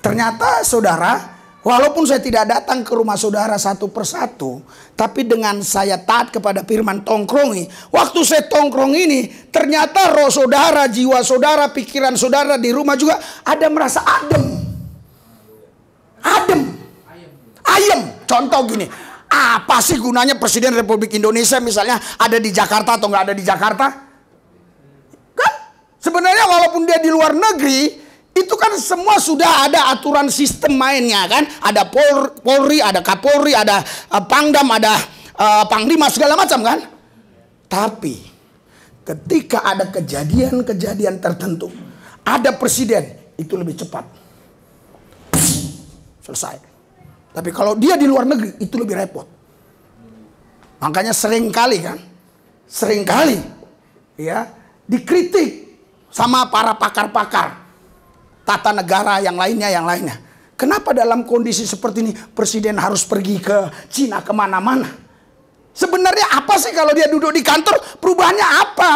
Ternyata saudara, walaupun saya tidak datang ke rumah saudara satu persatu, tapi dengan saya taat kepada firman tongkrongi. Waktu saya tongkrong ini, ternyata roh saudara, jiwa saudara, pikiran saudara di rumah juga ada merasa adem. Ayem. Contoh gini, apa sih gunanya Presiden Republik Indonesia misalnya ada di Jakarta atau nggak ada di Jakarta? Kan sebenarnya walaupun dia di luar negeri, itu kan semua sudah ada aturan sistem mainnya kan. Ada Polri, ada Kapolri, ada Pangdam, ada Panglima segala macam kan. Tapi ketika ada kejadian-kejadian tertentu, ada presiden, itu lebih cepat. Selesai. Tapi kalau dia di luar negeri, itu lebih repot. Makanya seringkali ya dikritik sama para pakar-pakar tata negara yang lainnya. Kenapa dalam kondisi seperti ini presiden harus pergi ke Cina kemana-mana? Sebenarnya apa sih kalau dia duduk di kantor, perubahannya apa?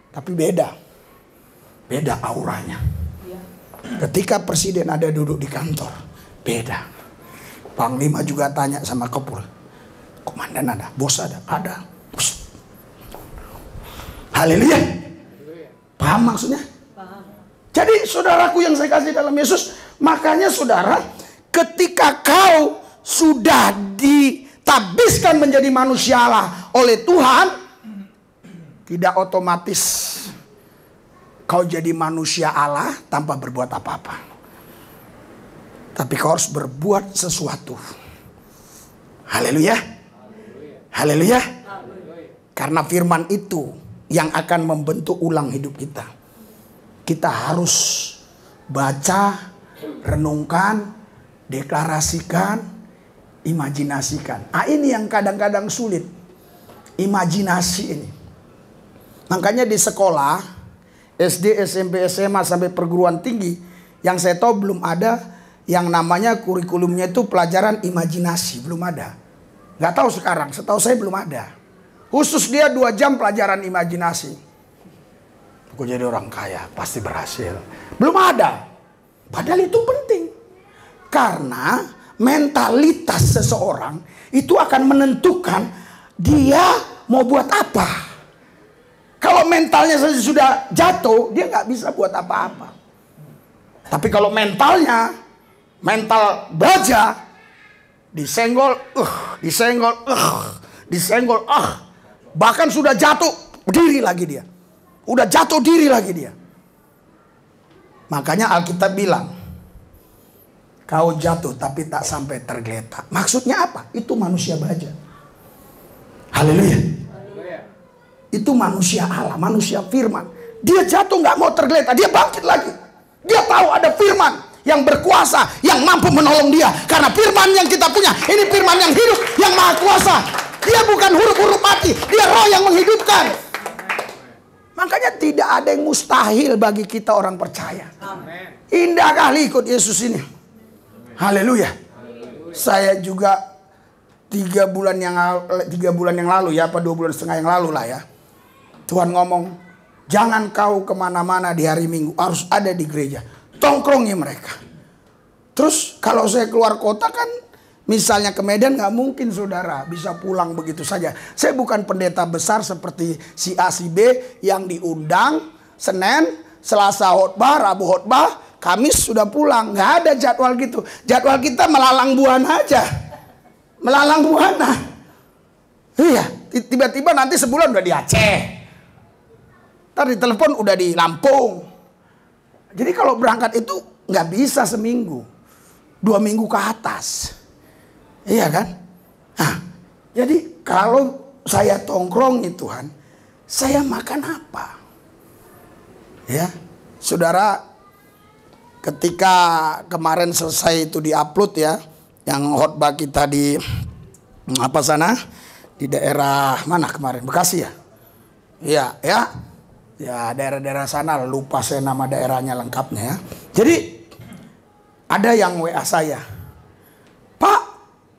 Tapi beda auranya. Ketika presiden ada duduk di kantor, beda. Panglima juga tanya sama Kapolri, komandan ada, bos ada. Haleluya. Paham maksudnya? Jadi saudaraku yang saya kasih dalam Yesus, makanya saudara, ketika kau sudah ditabiskan menjadi manusia Allah oleh Tuhan, tidak otomatis kau jadi manusia Allah tanpa berbuat apa-apa. Tapi kau harus berbuat sesuatu. Haleluya. Haleluya. Karena firman itu yang akan membentuk ulang hidup kita. Kita harus baca, renungkan, deklarasikan, imajinasikan. Ini yang kadang-kadang sulit. Imajinasi ini. Makanya di sekolah, SD, SMP, SMA sampai perguruan tinggi, yang saya tahu belum ada yang namanya kurikulumnya itu pelajaran imajinasi. Belum ada. Gak tahu sekarang, setahu saya belum ada. Khusus dia 2 jam pelajaran imajinasi. Aku jadi orang kaya, pasti berhasil. Belum ada. Padahal itu penting. Karena mentalitas seseorang itu akan menentukan dia mau buat apa. Kalau mentalnya saja sudah jatuh, dia nggak bisa buat apa-apa. Tapi kalau mentalnya mental baja, disenggol, disenggol, bahkan sudah jatuh diri lagi dia. Udah jatuh diri lagi dia. Makanya Alkitab bilang, kau jatuh tapi tak sampai tergeletak. Maksudnya apa? Itu manusia baja. Haleluya. Itu manusia Allah, manusia firman. Dia jatuh nggak mau tergeletak, dia bangkit lagi. Dia tahu ada firman yang berkuasa, yang mampu menolong dia. Karena firman yang kita punya, ini firman yang hidup, yang maha kuasa. Dia bukan huruf-huruf mati, dia roh yang menghidupkan. Makanya tidak ada yang mustahil bagi kita orang percaya. Indah kali ikut Yesus ini. Haleluya. Saya juga 3 bulan yang lalu ya, apa 2 bulan setengah yang lalu lah ya, Tuhan ngomong, jangan kau kemana-mana di hari Minggu, harus ada di gereja, tongkrongi mereka. Terus kalau saya keluar kota kan, misalnya ke Medan, nggak mungkin saudara bisa pulang begitu saja. Saya bukan pendeta besar seperti si A si B yang diundang Senin, Selasa khotbah, Rabu khotbah, Kamis sudah pulang. Nggak ada jadwal gitu. Jadwal kita melalang buana aja. Melalang buana. Iya, tiba-tiba nanti sebulan udah di Aceh. Ntar ditelepon udah di Lampung. Jadi kalau berangkat itu nggak bisa seminggu, 2 minggu ke atas. Iya kan? Nah, jadi kalau saya tongkrongi Tuhan, saya makan apa? Ya, saudara, ketika kemarin selesai itu diupload ya, yang khotbah kita di apa sana, di daerah mana kemarin, Bekasi ya? Iya, ya daerah-daerah sana, lupa saya nama daerahnya lengkapnya ya. Jadi ada yang WA saya, Pak,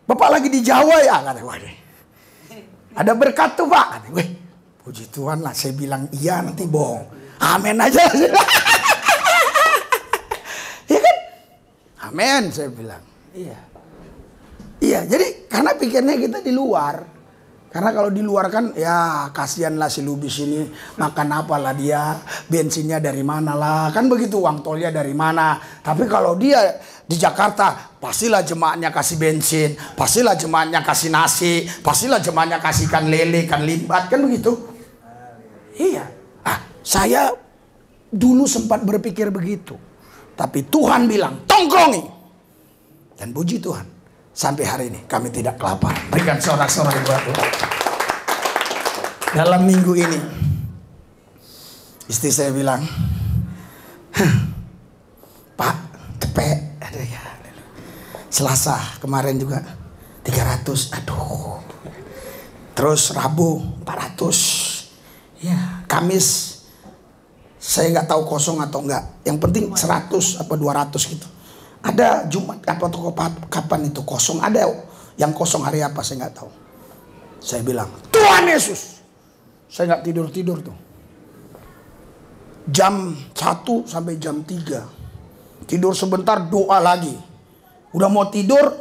Bapak lagi di Jawa ya? Kata gue, ada berkat tuh Pak. Kata gue, puji Tuhan lah. Saya bilang iya, nanti bohong. Amin aja. Iya kan? Amin, saya bilang. Iya, jadi karena pikirnya kita di luar. Karena kalau di luar kan ya kasihanlah si Lubis ini, makan apalah dia, bensinnya dari mana lah, kan begitu, uang tolnya dari mana. Tapi kalau dia di Jakarta, pastilah jemaatnya kasih bensin, pastilah jemaatnya kasih nasi, pastilah jemaatnya kasih ikan lele, ikan limbat, kan begitu. Iya, saya dulu sempat berpikir begitu. Tapi Tuhan bilang, tongkrongi. Dan puji Tuhan, sampai hari ini kami tidak kelaparan. Berikan sorak-sorai buat Tuhan. Dalam minggu ini, istri saya bilang, Pak, cepet. Aduh ya. Selasa kemarin juga 300. Aduh. Terus Rabu 400. Ya, Kamis saya nggak tahu kosong atau enggak. Yang penting 100 apa 200 gitu. Ada Jumat apa atau kapan itu kosong, ada yang kosong hari apa saya nggak tahu. Saya bilang, Tuhan Yesus, saya nggak tidur tuh. Jam 1 sampai jam 3 tidur sebentar, doa lagi. Udah mau tidur,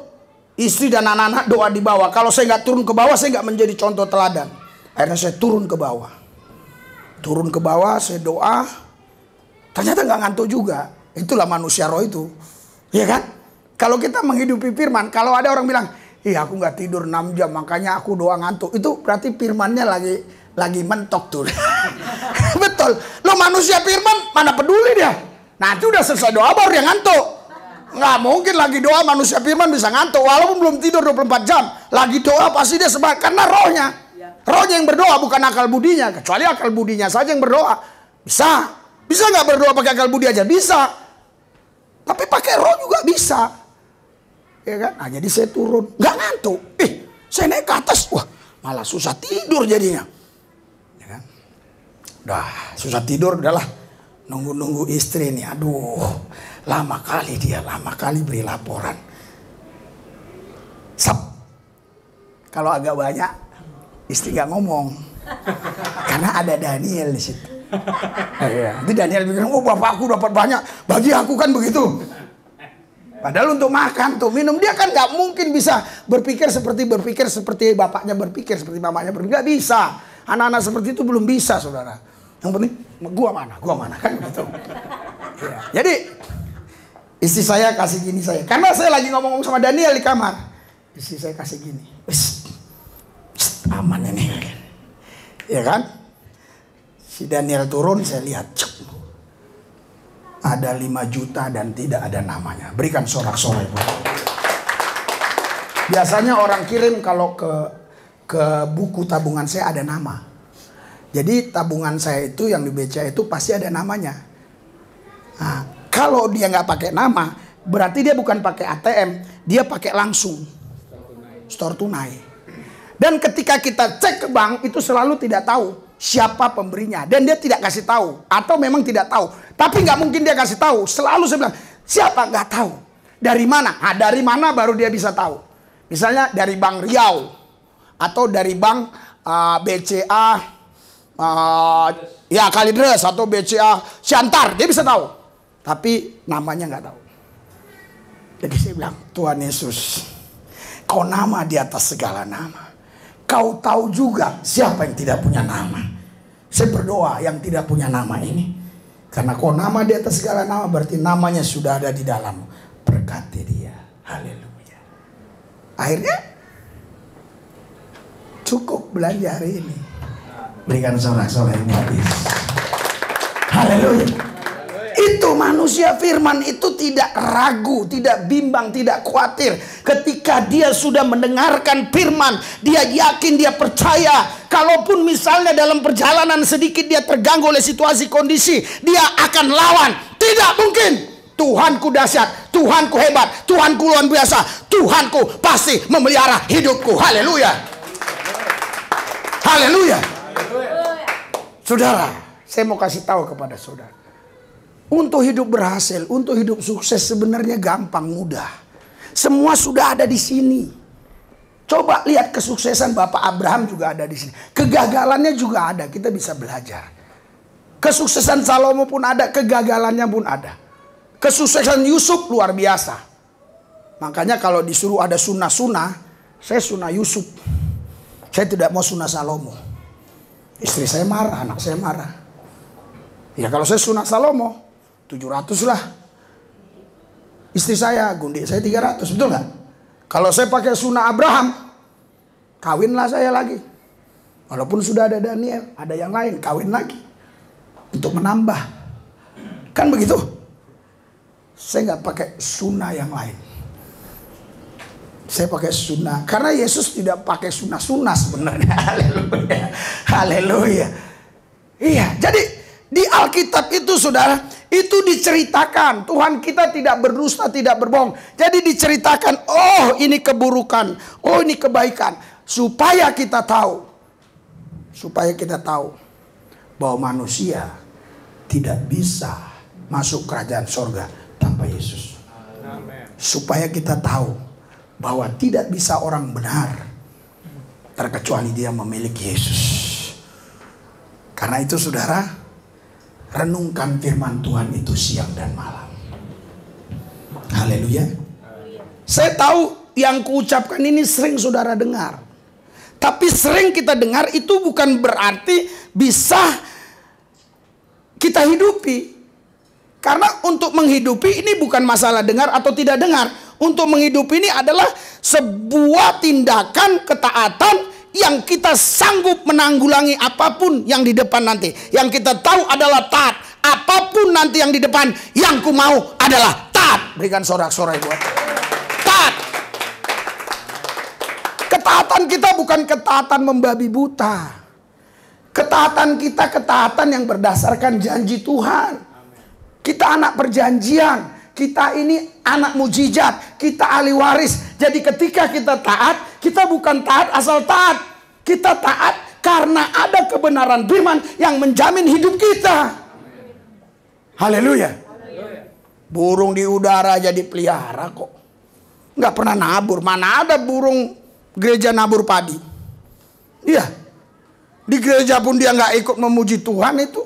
istri dan anak-anak doa di bawah. Kalau saya nggak turun ke bawah, saya nggak menjadi contoh teladan. Akhirnya saya turun ke bawah. Turun ke bawah, saya doa. Ternyata nggak ngantuk juga. Itulah manusia roh itu. Iya kan? Kalau kita menghidupi firman, kalau ada orang bilang, aku nggak tidur 6 jam, makanya aku doa ngantuk. Itu berarti firmannya lagi mentok tuh. Betul. Lo manusia firman, mana peduli dia. Nanti udah selesai doa baru dia ngantuk. Nggak mungkin lagi doa manusia firman bisa ngantuk. Walaupun belum tidur 24 jam. Lagi doa pasti dia semangat. Karena rohnya. Rohnya yang berdoa, bukan akal budinya. Kecuali akal budinya saja yang berdoa. Bisa. Bisa nggak berdoa pakai akal budi aja? Bisa. Tapi pakai roh juga bisa. Ya kan? Nah, jadi saya turun. Nggak ngantuk. Saya naik ke atas. Wah, malah susah tidur jadinya. Ya kan? Udah, susah tidur. Udahlah. Nunggu istri nih. Aduh, lama kali beri laporan. Kalau agak banyak, istri nggak ngomong. Karena ada Daniel di situ. Nanti Daniel bilang, bapakku dapat banyak, bagi aku kan begitu. Padahal untuk makan tuh, minum, dia kan nggak mungkin bisa berpikir seperti bapaknya berpikir, seperti mamanya berpikir. Nggak bisa. Anak-anak seperti itu belum bisa, saudara. Yang penting, gua mana kan gitu. Ya. Jadi Istri saya kasih gini saya. Karena saya lagi ngomong sama Daniel di kamar. Istri saya kasih gini. Aman ini. Ya kan? Si Daniel turun, saya lihat. Ada 5 juta dan tidak ada namanya. Berikan sorak-sorai. Biasanya orang kirim kalau ke buku tabungan saya ada nama. Jadi tabungan saya itu yang di BCA itu pasti ada namanya. Nah, kalau dia nggak pakai nama, berarti dia bukan pakai ATM, dia pakai langsung store tunai. Dan ketika kita cek ke bank itu selalu tidak tahu siapa pemberinya, dan dia tidak kasih tahu atau memang tidak tahu. Tapi nggak mungkin dia kasih tahu. Selalu saya bilang siapa, nggak tahu. Dari mana? Nah, dari mana baru dia bisa tahu. Misalnya dari Bank Riau atau dari Bank BCA ya Kalideres atau BCA Siantar, dia bisa tahu. Tapi namanya nggak tahu. Jadi saya bilang, Tuhan Yesus, Kau nama di atas segala nama. Kau tahu juga siapa yang tidak punya nama. Saya berdoa yang tidak punya nama ini, karena Kau nama di atas segala nama, berarti namanya sudah ada di dalam. Berkati dia. Haleluya. Akhirnya cukup belanja hari ini. Berikan sorak-sorai yang habis. Haleluya. Itu manusia firman itu tidak ragu, tidak bimbang, tidak khawatir. Ketika dia sudah mendengarkan firman, dia yakin, dia percaya. Kalaupun misalnya dalam perjalanan sedikit dia terganggu oleh situasi kondisi, dia akan lawan. Tidak mungkin. Tuhanku dahsyat, Tuhanku hebat, Tuhanku luar biasa, Tuhanku pasti memelihara hidupku. Haleluya. Haleluya. Saudara, saya mau kasih tahu kepada saudara. Untuk hidup berhasil, untuk hidup sukses sebenarnya gampang, mudah. Semua sudah ada di sini. Coba lihat kesuksesan Bapak Abraham juga ada di sini. Kegagalannya juga ada, kita bisa belajar. Kesuksesan Salomo pun ada, kegagalannya pun ada. Kesuksesan Yusuf luar biasa. Makanya kalau disuruh ada sunnah-sunnah, saya sunnah Yusuf. Saya tidak mau sunnah Salomo. Istri saya marah, anak saya marah. Ya kalau saya sunnah Salomo 700 lah. Istri saya, gundik saya 300, betul nggak? Kalau saya pakai sunnah Abraham, kawinlah saya lagi. Walaupun sudah ada Daniel, ada yang lain, kawin lagi. Untuk menambah. Kan begitu? Saya nggak pakai sunnah yang lain. Saya pakai sunnah. Karena Yesus tidak pakai sunnah-sunnah sebenarnya. Haleluya. Haleluya. Iya, jadi di Alkitab itu saudara, itu diceritakan. Tuhan kita tidak berdusta, tidak berbohong. Jadi diceritakan, oh ini keburukan, oh ini kebaikan. Supaya kita tahu. Supaya kita tahu bahwa manusia tidak bisa masuk kerajaan sorga tanpa Yesus. Supaya kita tahu bahwa tidak bisa orang benar terkecuali dia memiliki Yesus. Karena itu saudara, renungkan firman Tuhan itu siang dan malam. Haleluya. Saya tahu yang kuucapkan ini sering saudara dengar. Tapi sering kita dengar itu bukan berarti bisa kita hidupi. Karena untuk menghidupi ini bukan masalah dengar atau tidak dengar. Untuk menghidupi ini adalah sebuah tindakan ketaatan yang kita sanggup menanggulangi apapun yang di depan nanti. Yang kita tahu adalah taat. Apapun nanti yang di depan, yang ku mau adalah taat. Berikan sorak-sorai buat taat. Ketaatan kita bukan ketaatan membabi buta. Ketaatan kita ketaatan yang berdasarkan janji Tuhan. Kita anak perjanjian. Kita ini anak mujizat. Kita ahli waris. Jadi ketika kita taat, kita bukan taat asal taat. Kita taat karena ada kebenaran firman yang menjamin hidup kita. Haleluya. Burung di udara jadi pelihara kok. Nggak pernah nabur. Mana ada burung gereja nabur padi? Iya. Di gereja pun dia nggak ikut memuji Tuhan itu.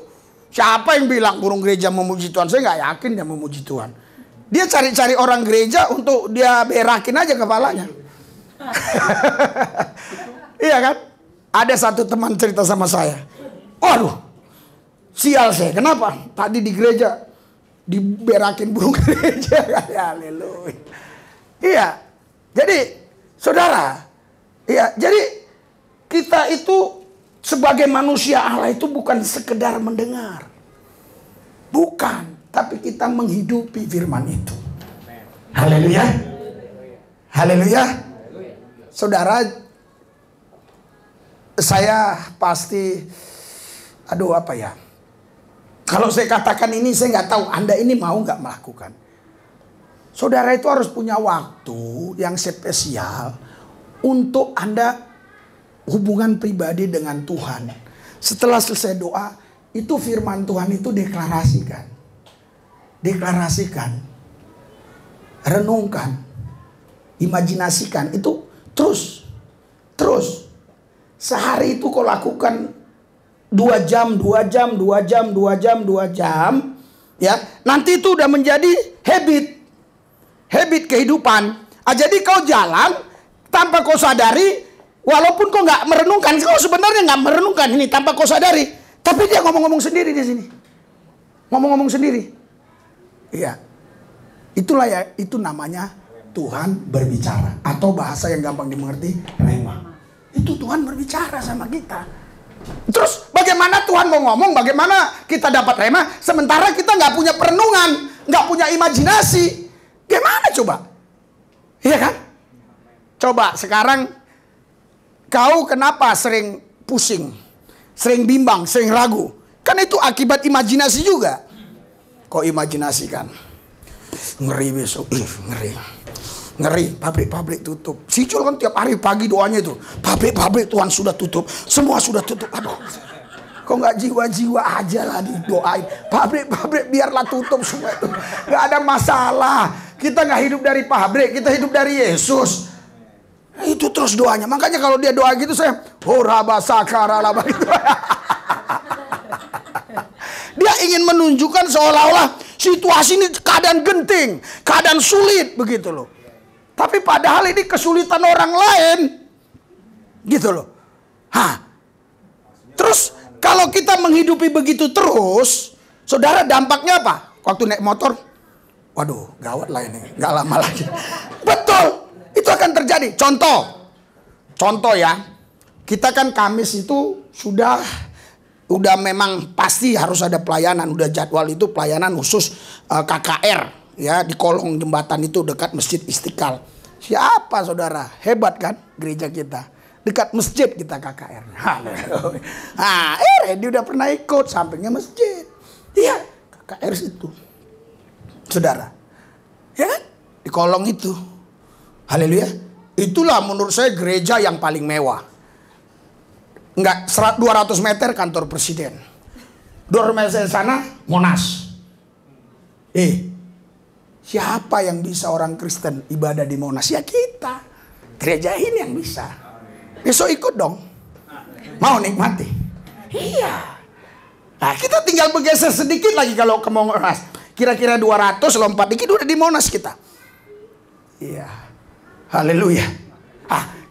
Siapa yang bilang burung gereja memuji Tuhan? Saya nggak yakin dia memuji Tuhan. Dia cari-cari orang gereja untuk dia berakin aja kepalanya. Iya kan? Ada satu teman cerita sama saya. Waduh, sial saya. Kenapa? Tadi di gereja diberakin burung gereja. Haleluya. Iya. Jadi saudara, iya, jadi kita itu sebagai manusia Allah itu bukan sekedar mendengar. Bukan, tapi kita menghidupi firman itu. Haleluya. Haleluya. Saudara, saya pasti, apa ya? Kalau saya katakan ini, saya nggak tahu Anda ini mau nggak melakukan. Saudara itu harus punya waktu yang spesial untuk Anda hubungan pribadi dengan Tuhan. Setelah selesai doa, itu firman Tuhan itu deklarasikan. Deklarasikan. Renungkan. Imajinasikan. Itu terus. Sehari itu kau lakukan 2 jam. Ya, nanti itu udah menjadi habit kehidupan. Jadi kau jalan tanpa kau sadari, walaupun kau nggak merenungkan, kau sebenarnya nggak merenungkan ini tanpa kau sadari. Tapi dia ngomong-ngomong sendiri di sini, ngomong-ngomong sendiri. Iya, itulah ya, itu namanya Tuhan berbicara, atau bahasa yang gampang dimengerti, rema. Itu Tuhan berbicara sama kita. Terus bagaimana Tuhan mau ngomong, bagaimana kita dapat rema, sementara kita nggak punya perenungan, nggak punya imajinasi. Gimana coba? Iya kan? Coba sekarang kau kenapa sering pusing, sering bimbang, sering ragu? Kan itu akibat imajinasi juga. Kau imajinasikan, ngeri besok, ngeri, pabrik tutup. Sicul kan tiap hari pagi doanya itu, pabrik Tuhan sudah tutup, semua sudah tutup. Aduh, kok nggak jiwa-jiwa aja lah didoain, pabrik biarlah tutup semua itu, nggak ada masalah. Kita nggak hidup dari pabrik, kita hidup dari Yesus. Itu terus doanya. Makanya kalau dia doa gitu saya, gitu. Dia ingin menunjukkan seolah-olah situasi ini keadaan genting, keadaan sulit begitu loh. Tapi padahal ini kesulitan orang lain, gitu loh. Terus kalau kita menghidupi begitu terus, saudara, dampaknya apa? Waktu naik motor, waduh, gawat lah ini, nggak lama lagi. Betul, itu akan terjadi. Contoh ya, kita kan Kamis itu udah memang pasti harus ada pelayanan, udah jadwal itu pelayanan khusus KKR ya di kolong jembatan itu dekat Masjid Istiqlal. Siapa saudara? Hebat kan gereja kita. Dekat masjid kita KKR. Dia udah pernah ikut sampingnya masjid. Iya, KKR itu. Saudara. Ya kan? Di kolong itu. Haleluya. Itulah menurut saya gereja yang paling mewah. Enggak, 200 meter kantor presiden. 200 meter sana Monas. Siapa yang bisa orang Kristen ibadah di Monas? Ya kita. Gereja ini yang bisa. Besok ikut dong. Mau nikmati? Iya. Nah, kita tinggal bergeser sedikit lagi kalau ke Monas. Kira-kira 200 lompat dikit udah di Monas kita. Iya. Haleluya.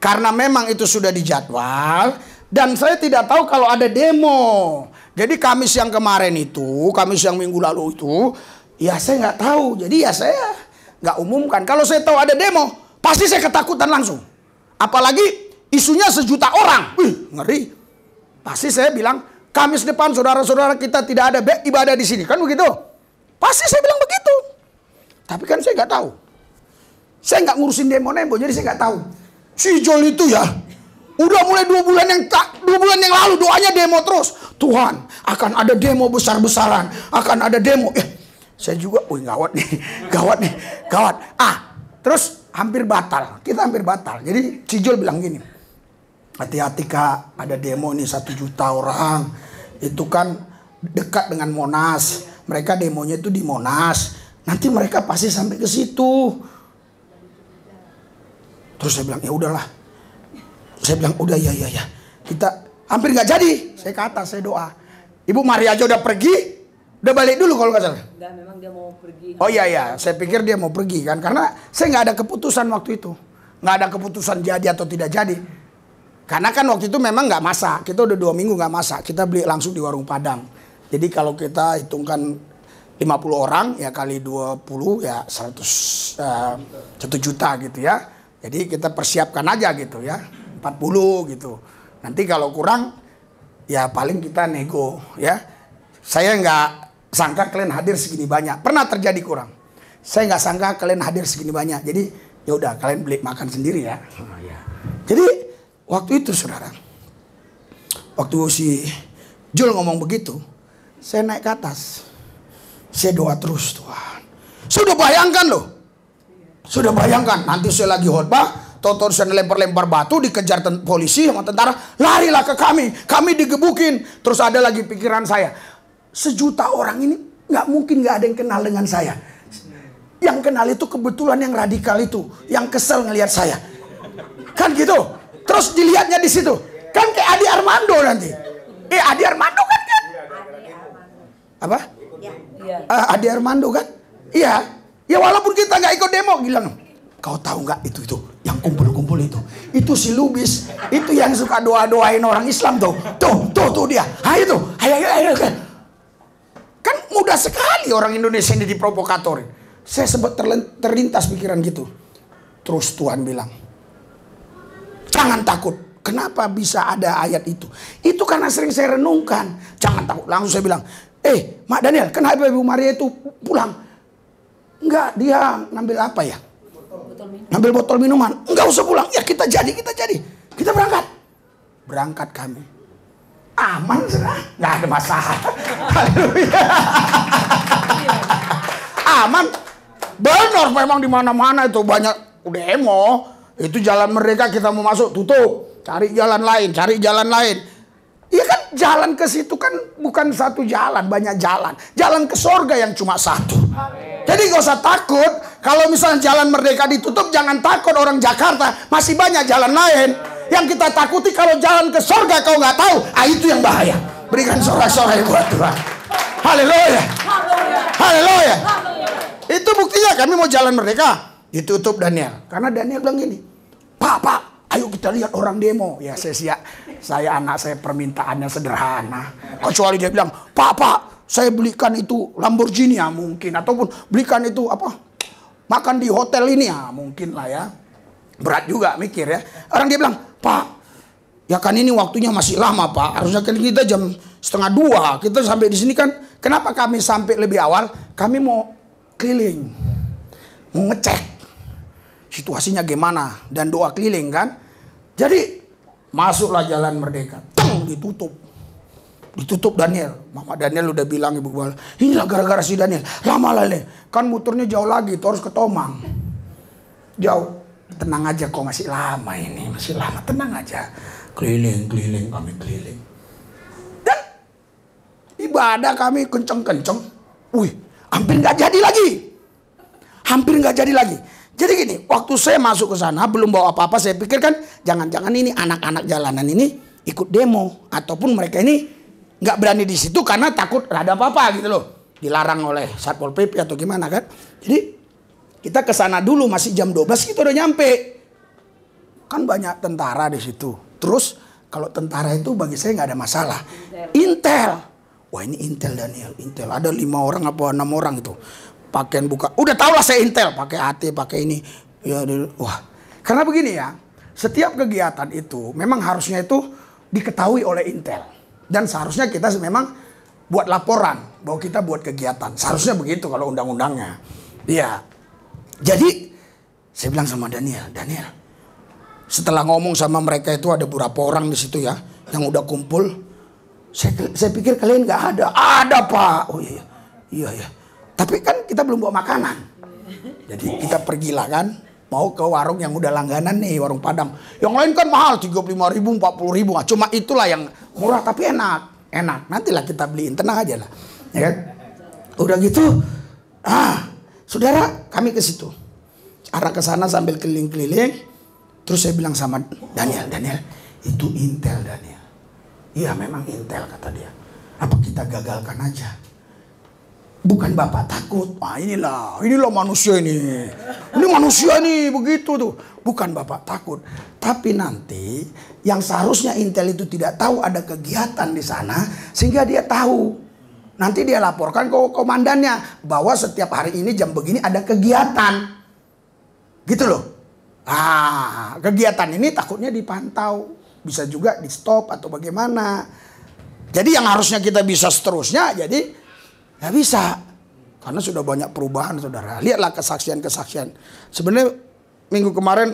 Karena memang itu sudah dijadwal. Dan saya tidak tahu kalau ada demo. Jadi Kamis yang kemarin itu, Kamis yang minggu lalu itu, ya saya nggak tahu. Jadi ya saya nggak umumkan. Kalau saya tahu ada demo, pasti saya ketakutan langsung. Apalagi isunya 1 juta orang. Ngeri. Pasti saya bilang, Kamis depan saudara-saudara kita tidak ada ibadah di sini. Kan begitu? Pasti saya bilang begitu. Tapi kan saya nggak tahu. Saya nggak ngurusin demo-demo, jadi saya nggak tahu. Si Joel itu ya, udah mulai 2 bulan yang lalu doanya demo terus. Tuhan, akan ada demo besar-besaran, akan ada demo. Saya juga, gawat nih. Terus hampir batal. Kita hampir batal. Jadi Cijol bilang gini, hati-hati Kak, ada demo nih 1 juta orang. Itu kan dekat dengan Monas. Mereka demonya itu di Monas. Nanti mereka pasti sampai ke situ. Terus saya bilang, ya udahlah. Saya bilang, udah ya. Kita hampir nggak jadi. Saya ke atas, saya doa. Ibu Maria aja udah pergi, udah balik dulu kalau nggak salah. Enggak, memang dia mau pergi. Oh iya, saya pikir dia mau pergi kan. Karena saya nggak ada keputusan waktu itu. Nggak ada keputusan jadi atau tidak jadi. Karena kan waktu itu memang nggak masak. Kita udah 2 minggu nggak masak. Kita beli langsung di warung Padang. Jadi kalau kita hitungkan orang ya kali 20 ya 1 juta gitu ya. Jadi kita persiapkan aja gitu ya. 40 gitu. Nanti kalau kurang ya paling kita nego ya. Saya nggak sangka kalian hadir segini banyak. Pernah terjadi kurang. Saya nggak sangka kalian hadir segini banyak. Jadi ya udah kalian beli makan sendiri ya. Jadi waktu itu saudara, waktu si Jul ngomong begitu, saya naik ke atas. Saya doa terus, Tuhan. Sudah bayangkan loh. Sudah bayangkan nanti saya lagi khotbah, tahu-tahu saya lempar-lempar batu, dikejar polisi sama tentara, larilah ke kami. Kami digebukin. Terus ada lagi pikiran saya, 1 juta orang ini nggak mungkin nggak ada yang kenal dengan saya. Yang kenal itu kebetulan yang radikal itu, yang kesel ngelihat saya. Kan gitu. Terus dilihatnya di situ. Kan kayak Adi Armando nanti. Adi Armando kan? Apa? Adi Armando kan? Iya. Ya walaupun kita nggak ikut demo, bilang, kau tahu nggak itu yang kumpul-kumpul itu si Lubis, itu yang suka doa-doain orang Islam tuh dia. Ayo kan mudah sekali orang Indonesia ini diprovokatorin. Saya sempat terlintas pikiran gitu. Terus Tuhan bilang, jangan takut. Kenapa bisa ada ayat itu? Itu karena sering saya renungkan. Jangan takut. Langsung saya bilang, Mak Daniel, kenapa Ibu Maria itu pulang? Enggak, dia ngambil apa ya? Ngambil botol minuman. Enggak usah pulang. Ya kita jadi. Kita berangkat. Berangkat kami. Aman, nggak ada masalah. Aman. Benar, memang di mana-mana itu banyak demo. Itu jalan Merdeka kita mau masuk, tutup. Cari jalan lain. Iya kan jalan ke situ kan bukan satu jalan, banyak jalan. Jalan ke sorga yang cuma satu. Jadi gak usah takut. Kalau misalnya jalan Merdeka ditutup, jangan takut orang Jakarta. Masih banyak jalan lain. Yang kita takuti kalau jalan ke sorga kau nggak tahu. Itu yang bahaya. Berikan sorak-sorai buat Tuhan. Haleluya. Haleluya. Itu buktinya kami mau jalan Merdeka. Ditutup Daniel. Karena Daniel bilang gini. Pak, ayo kita lihat orang demo. Ya saya anak saya permintaannya sederhana. Kecuali dia bilang, Pak, saya belikan itu Lamborghini ya mungkin. Ataupun belikan itu makan di hotel ini ya mungkin lah ya. Berat juga mikir ya. Orang dia bilang, Pak, ya kan ini waktunya masih lama Pak. Harusnya kan kita jam 1:30. Kita sampai di sini kan. Kenapa kami sampai lebih awal? Kami mau keliling. Mau ngecek situasinya gimana. Dan doa keliling kan. Jadi masuklah jalan Merdeka. Ditutup. Ditutup Daniel. Mama Daniel udah bilang Ibu Gubernur, inilah gara-gara si Daniel. Lama lah kan muternya jauh lagi. Terus ke Tomang. Jauh. Tenang aja kok masih lama ini. Masih lama, tenang aja. Keliling, kami keliling. Dan ibadah kami kenceng-kenceng. Wih, hampir nggak jadi lagi. Jadi gini, waktu saya masuk ke sana belum bawa apa-apa, saya pikir kan jangan-jangan ini anak-anak jalanan ini ikut demo ataupun mereka ini nggak berani di situ karena takut ada apa-apa gitu loh. Dilarang oleh Satpol PP atau gimana kan. Jadi kita ke sana dulu masih jam 12 kita udah nyampe. Kan banyak tentara di situ. Terus kalau tentara itu bagi saya nggak ada masalah. Intel. Wah ini Intel Daniel, Intel. Ada 5 orang apa 6 orang itu. Pakaian buka. Udah tau lah saya Intel, pakai AT, pakai ini. Ya, wah. Karena begini ya, setiap kegiatan itu memang harusnya itu diketahui oleh Intel. Dan seharusnya kita memang buat laporan bahwa kita buat kegiatan. Seharusnya begitu kalau undang-undangnya. Iya. Jadi saya bilang sama Daniel, setelah ngomong sama mereka itu ada beberapa orang di situ ya yang udah kumpul. Saya pikir kalian nggak ada. Ada Pak. Oh iya. Tapi kan kita belum bawa makanan. Jadi kita pergilah kan, mau ke warung yang udah langganan nih, warung Padang. Yang lain kan mahal, 35.000, 40.000. Cuma itulah yang murah tapi enak. Nantilah kita beliin, tenang aja lah. Ya kan? Udah gitu, saudara, kami ke situ. Arah ke sana sambil keliling-keliling. Terus saya bilang sama Daniel, itu Intel Daniel. Iya memang Intel kata dia. Apa kita gagalkan aja? Bukan Bapak takut. Inilah manusia ini. Ini manusia nih begitu tuh. Bukan Bapak takut. Tapi nanti yang seharusnya Intel itu tidak tahu ada kegiatan di sana sehingga dia tahu. Nanti dia laporkan ke komandannya bahwa setiap hari ini jam begini ada kegiatan. Gitu loh. Kegiatan ini takutnya dipantau. Bisa juga di stop atau bagaimana. Jadi yang harusnya kita bisa seterusnya, jadi nggak bisa. Karena sudah banyak perubahan, saudara. Lihatlah kesaksian-kesaksian. Sebenarnya minggu kemarin,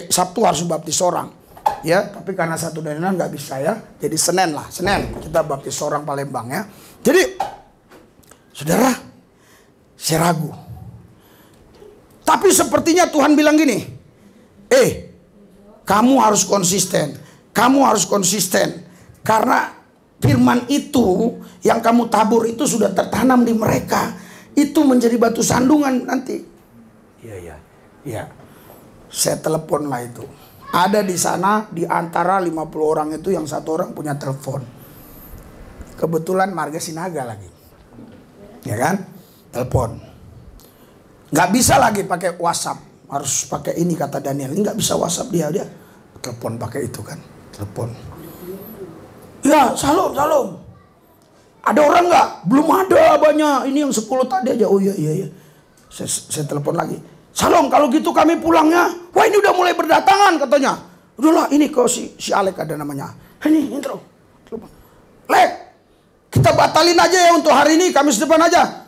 Sabtu harus baptis orang. Ya, tapi karena satu dan lain nggak bisa ya. Jadi Senin kita baptis orang Palembang ya. Jadi, saudara, saya ragu. Tapi sepertinya Tuhan bilang gini, kamu harus konsisten. Kamu harus konsisten. Karena firman itu yang kamu tabur itu sudah tertanam di mereka. Itu menjadi batu sandungan nanti. Iya. Saya telepon lah itu. Ada di sana di antara 50 orang itu yang 1 orang punya telepon. Kebetulan Marga Sinaga lagi. Ya kan? Telepon. Nggak bisa lagi pakai WhatsApp. Harus pakai ini kata Daniel. Ini nggak bisa WhatsApp dia telepon pakai itu kan. Telepon. Ya, salam. Ada orang nggak? Belum ada banyak. Ini yang 10 tadi aja. Oh iya. Saya telepon lagi. Salam, kalau gitu kami pulangnya. Wah, ini udah mulai berdatangan katanya. Udahlah, ini kok si Alek ada namanya. Ini intro. Lek, kita batalin aja ya untuk hari ini. Kamis depan aja.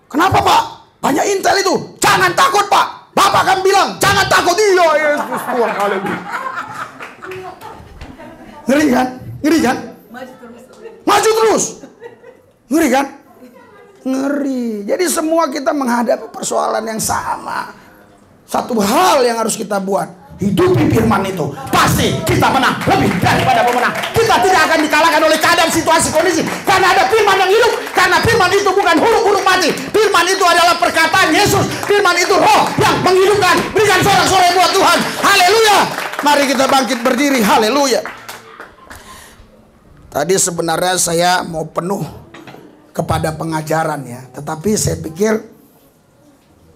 Kenapa, Pak? Banyak intel itu. Jangan takut, Pak. Bapak kan bilang, jangan takut. Iya, Yesus Tuhan. Haleluya. Ngeri kan? Maju terus. Ngeri kan? Ngeri. Jadi semua kita menghadapi persoalan yang sama. Satu hal yang harus kita buat, hidupi firman itu. Pasti kita menang lebih daripada pemenang. Kita tidak akan dikalahkan oleh keadaan, situasi, kondisi. Karena ada firman yang hidup. Karena firman itu bukan huruf-huruf mati. Firman itu adalah perkataan Yesus. Firman itu roh yang menghidupkan. Berikan sorak-sorai buat Tuhan. Haleluya. Mari kita bangkit berdiri. Haleluya. Tadi sebenarnya saya mau penuh kepada pengajaran ya. Tetapi saya pikir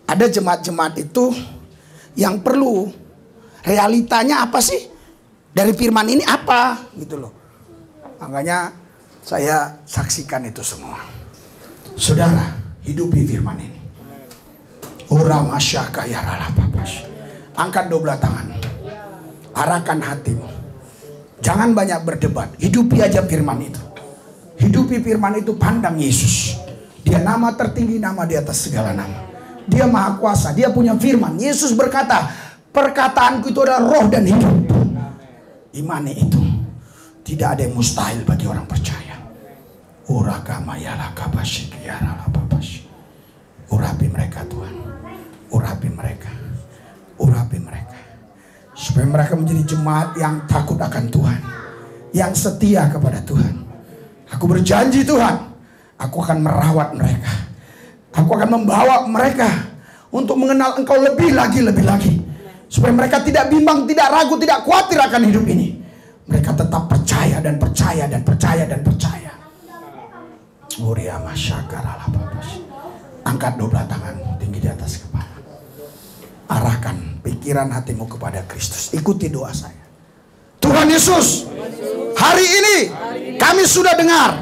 ada jemaat-jemaat itu yang perlu realitanya apa sih? Dari firman ini apa? Gitu loh. Makanya saya saksikan itu semua. Saudara, hidupi firman ini. Ura masyaka ya ralapapas. Angkat 12 tangan. Arahkan hatimu. Jangan banyak berdebat. Hidupi aja firman itu. Hidupi firman itu, pandang Yesus. Dia nama tertinggi, nama di atas segala nama. Dia maha kuasa, dia punya firman. Yesus berkata, perkataanku itu adalah roh dan hidup. Imani itu. Tidak ada yang mustahil bagi orang percaya. Urapi mereka Tuhan. Urapi mereka. Urapi mereka. Supaya mereka menjadi jemaat yang takut akan Tuhan. Yang setia kepada Tuhan. Aku berjanji Tuhan, aku akan merawat mereka. Aku akan membawa mereka untuk mengenal Engkau lebih lagi. Supaya mereka tidak bimbang, tidak ragu, tidak khawatir akan hidup ini. Mereka tetap percaya. Angkat 12 tangan tinggi di atas kepala. Arahkan pikiran hatimu kepada Kristus. Ikuti doa saya. Tuhan Yesus, hari ini kami sudah dengar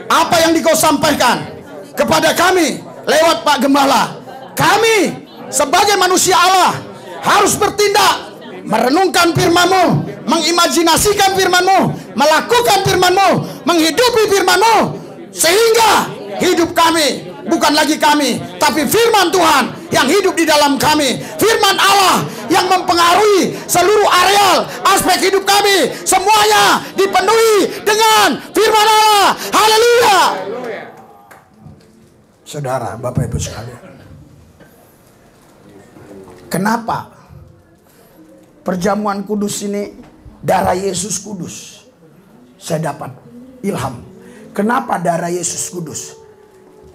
apa yang Dikau sampaikan kepada kami lewat Pak Gembala. Kami sebagai manusia Allah harus bertindak, merenungkan firman-Mu, mengimajinasikan firman-Mu, melakukan firman-Mu, menghidupi firman-Mu, sehingga hidup kami bukan lagi kami, tapi firman Tuhan yang hidup di dalam kami. Firman Allah yang mempengaruhi seluruh areal aspek hidup kami. Semuanya dipenuhi dengan firman Allah. Haleluya. Saudara, Bapak Ibu sekalian, kenapa perjamuan kudus ini darah Yesus kudus? Saya dapat ilham. Kenapa darah Yesus kudus?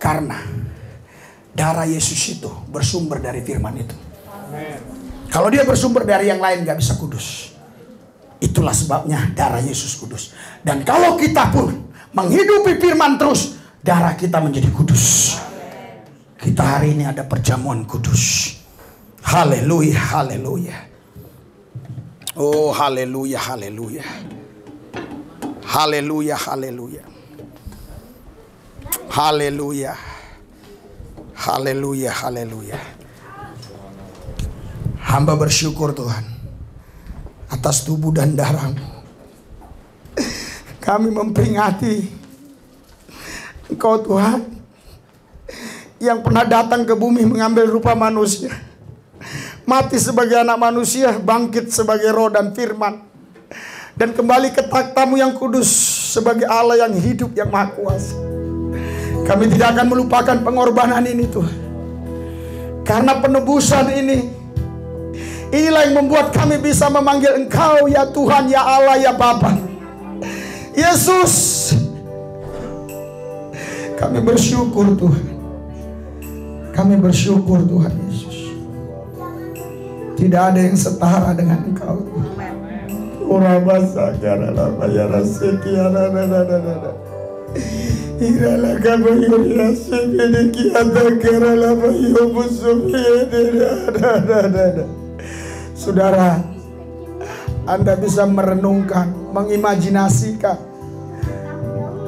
Karena darah Yesus itu bersumber dari firman itu. Amen. Kalau dia bersumber dari yang lain gak bisa kudus. Itulah sebabnya darah Yesus kudus. Dan kalau kita pun menghidupi firman terus, darah kita menjadi kudus. Kita hari ini ada perjamuan kudus. Haleluya, haleluya. Oh haleluya, haleluya. Haleluya, haleluya. Haleluya. Haleluya, haleluya. Hamba bersyukur Tuhan atas tubuh dan darah-Mu. Kami memperingati Engkau Tuhan yang pernah datang ke bumi mengambil rupa manusia, mati sebagai anak manusia, bangkit sebagai roh dan firman, dan kembali ke takhta-Mu yang kudus sebagai Allah yang hidup, yang maha kuasa. Kami tidak akan melupakan pengorbanan ini Tuhan, karena penebusan inilah yang membuat kami bisa memanggil Engkau ya Tuhan, ya Allah, ya Bapa. Yesus, kami bersyukur Tuhan. Kami bersyukur Tuhan Yesus. Tidak ada yang setara dengan Engkau. Saudara, Anda bisa merenungkan, mengimajinasikan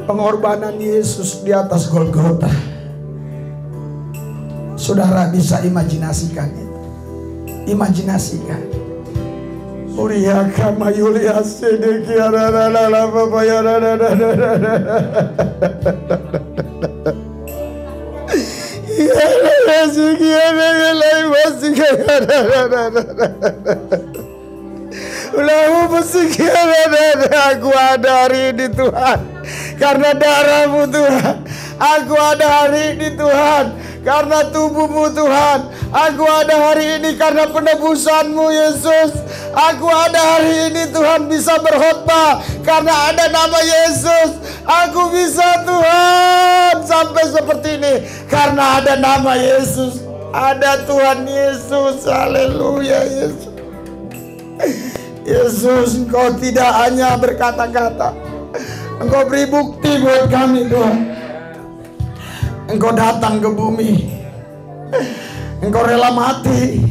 pengorbanan Yesus di atas Golgota. Saudara bisa imajinasikan itu. Imajinasikan. Uria kama Yulia sedeki arara baba yarara. Aku ada hari ini Tuhan, karena darah-Mu Tuhan. Aku ada hari ini Tuhan, karena tubuh-Mu Tuhan. Aku ada hari ini karena penebusan-Mu Yesus. Aku ada hari ini Tuhan bisa berkhotbah karena ada nama Yesus. Aku bisa Tuhan sampai seperti ini karena ada nama Yesus. Ada Tuhan Yesus. Haleluya Yesus. Yesus, Engkau tidak hanya berkata-kata, Engkau beri bukti buat kami Tuhan. Engkau datang ke bumi, Engkau rela mati,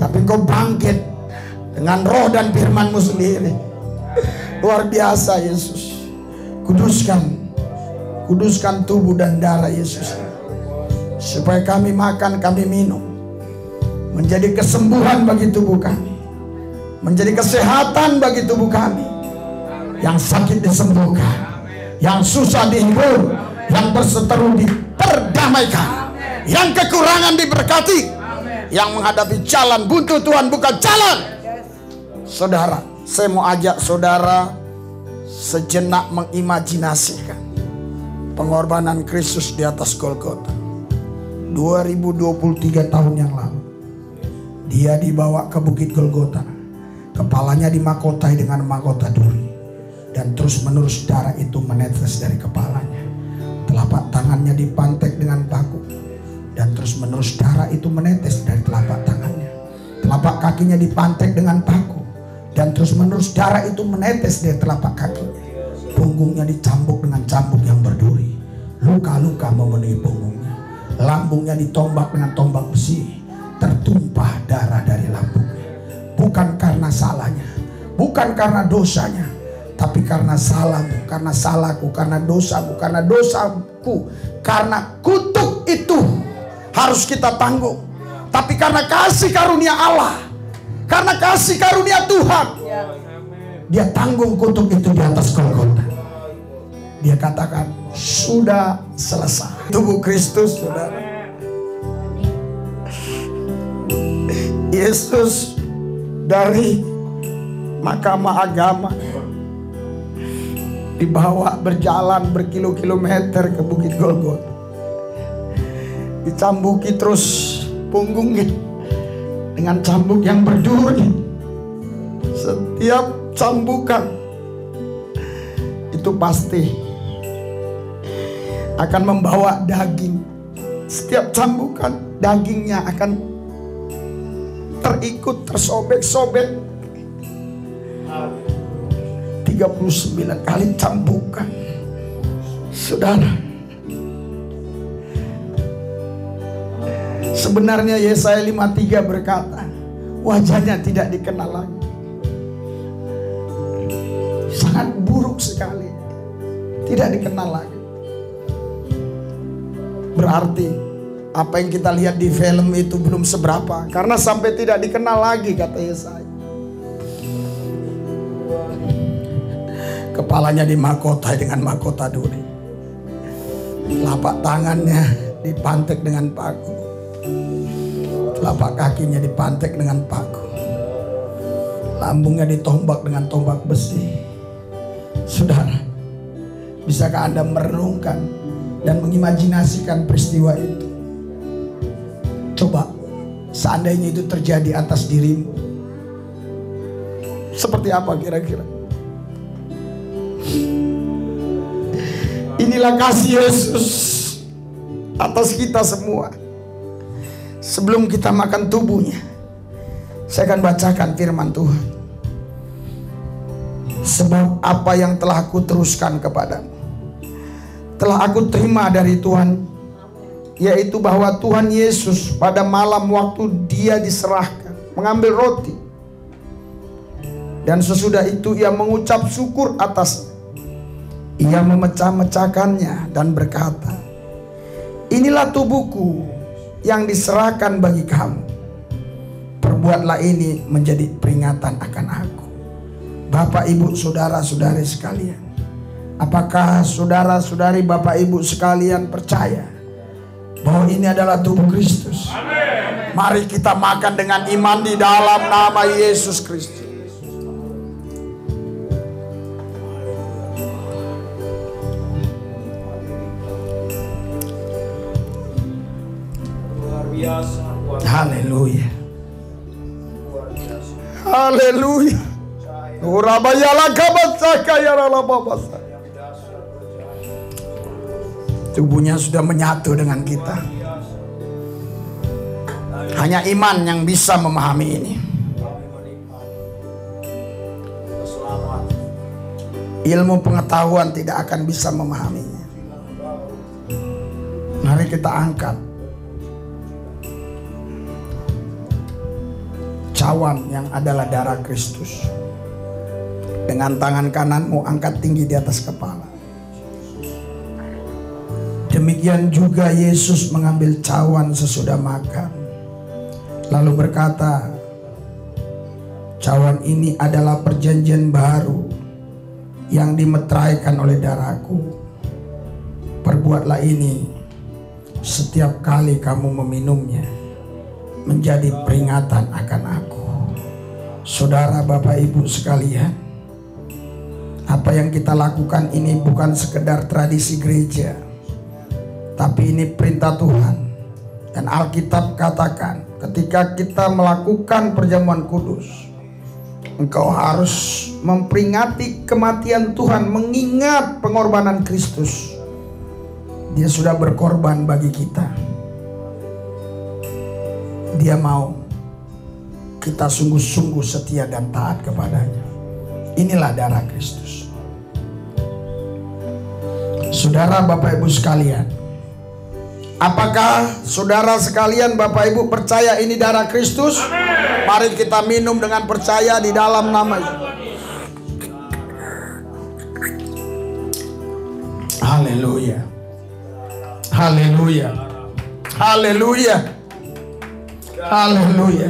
tapi Engkau bangkit dengan roh dan firman-Mu sendiri. Luar biasa Yesus. Kuduskan tubuh dan darah Yesus, supaya kami makan, kami minum, menjadi kesembuhan bagi tubuh kami, menjadi kesehatan bagi tubuh kami. Yang sakit disembuhkan, yang susah dihibur, yang berseteru diperdamaikan, yang kekurangan diberkati, yang menghadapi jalan buntu Tuhan buka jalan. Saudara, saya mau ajak saudara sejenak mengimajinasikan pengorbanan Kristus di atas Golgota. 2023 tahun yang lalu, Dia dibawa ke Bukit Golgota, kepalanya dimakotai dengan mahkota duri, dan terus menerus darah itu menetes dari kepalanya. Telapak tangannya dipantek dengan paku, dan terus menerus darah itu menetes dari telapak tangannya. Telapak kakinya dipantek dengan paku, dan terus menerus darah itu menetes dari telapak kakinya. Punggungnya dicambuk dengan cambuk yang berduri, luka-luka memenuhi punggungnya. Lambungnya ditombak dengan tombak besi, tertumpah darah dari lambungnya. Bukan karena salahnya, bukan karena dosanya, tapi karena salahmu, karena salahku, karena dosamu, karena dosaku, karena kutuk itu harus kita tanggung. Tapi karena kasih karunia Allah, karena kasih karunia Tuhan, Dia tanggung kutuk itu di atas Golgota. Dia katakan, sudah selesai. Tubuh Kristus, saudara. Yesus dari mahkamah agama dibawa berjalan berkilo-kilometer ke Bukit Golgota. Dicambuki terus punggungnya dengan cambuk yang berduri. Setiap cambukan itu pasti akan membawa daging. Setiap cambukan dagingnya akan terikut, tersobek-sobek. 39 kali cambukan. Saudara, sebenarnya Yesaya 53 berkata, wajahnya tidak dikenal lagi. Sangat buruk sekali, tidak dikenal lagi. berarti apa yang kita lihat di film itu belum seberapa, karena sampai tidak dikenal lagi, kata Yesaya. Kepalanya dimahkotai dengan mahkota duri, telapak tangannya dipantek dengan paku, telapak kakinya dipantek dengan paku, lambungnya ditombak dengan tombak besi. Saudara, bisakah Anda merenungkan dan mengimajinasikan peristiwa itu? Coba seandainya itu terjadi atas dirimu, seperti apa kira-kira? Inilah kasih Yesus atas kita semua. Sebelum kita makan tubuhnya, saya akan bacakan firman Tuhan. Sebab apa yang telah aku teruskan kepadamu, telah aku terima dari Tuhan, yaitu bahwa Tuhan Yesus pada malam waktu dia diserahkan mengambil roti, dan sesudah itu ia mengucap syukur atasnya. Ia memecah-mecahkannya dan berkata, inilah tubuhku yang diserahkan bagi kamu. Perbuatlah ini menjadi peringatan akan aku. Bapak, Ibu, saudara-saudari sekalian, apakah saudara-saudari, Bapak, Ibu sekalian percaya bahwa ini adalah tubuh Kristus? Amin. Mari kita makan dengan iman di dalam nama Yesus Kristus. Haleluya. Haleluya. Tubuhnya sudah menyatu dengan kita. Hanya iman yang bisa memahami ini. Ilmu pengetahuan tidak akan bisa memahaminya. Mari kita angkat cawan yang adalah darah Kristus. Dengan tangan kananmu angkat tinggi di atas kepala. Demikian juga Yesus mengambil cawan sesudah makan, lalu berkata, cawan ini adalah perjanjian baru yang dimeteraikan oleh darahku. Perbuatlah ini setiap kali kamu meminumnya, menjadi peringatan akan aku. Saudara, Bapak, Ibu sekalian, apa yang kita lakukan ini bukan sekedar tradisi gereja, tapi ini perintah Tuhan. Dan Alkitab katakan, ketika kita melakukan perjamuan kudus, engkau harus memperingati kematian Tuhan, mengingat pengorbanan Kristus. Dia sudah berkorban bagi kita. Dia mau kita sungguh-sungguh setia dan taat kepadanya. Inilah darah Kristus. Saudara, Bapak, Ibu sekalian, apakah saudara sekalian, Bapak, Ibu percaya ini darah Kristus? Amin. Mari kita minum dengan percaya di dalam nama Yesus. Haleluya. Haleluya. Haleluya. Haleluya.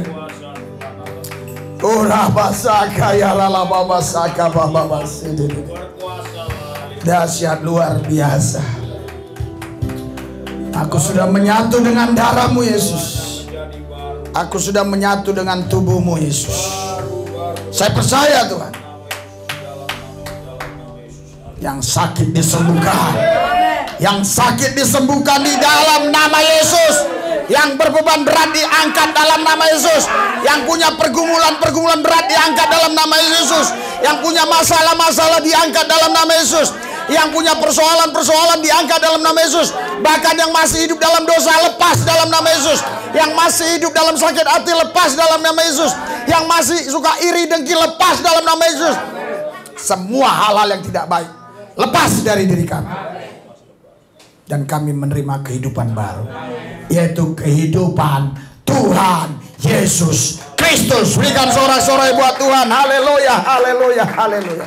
Ora basaka ya lala babasaka babas. Dahsyat luar biasa. Aku sudah menyatu dengan darah-Mu Yesus. Aku sudah menyatu dengan tubuh-Mu Yesus. Saya percaya Tuhan. Yang sakit disembuhkan. Yang sakit disembuhkan di dalam nama Yesus. Yang berbeban berat diangkat dalam nama Yesus. Yang punya pergumulan-pergumulan berat diangkat dalam nama Yesus. Yang punya masalah-masalah diangkat dalam nama Yesus. Yang punya persoalan-persoalan diangkat dalam nama Yesus. Bahkan yang masih hidup dalam dosa, lepas dalam nama Yesus. Yang masih hidup dalam sakit hati, lepas dalam nama Yesus. Yang masih suka iri dengki, lepas dalam nama Yesus. Semua hal-hal yang tidak baik, lepas dari diri kami. Dan kami menerima kehidupan baru, yaitu kehidupan Tuhan Yesus Kristus. Berikan sorak-sorai buat Tuhan. Haleluya, haleluya, haleluya.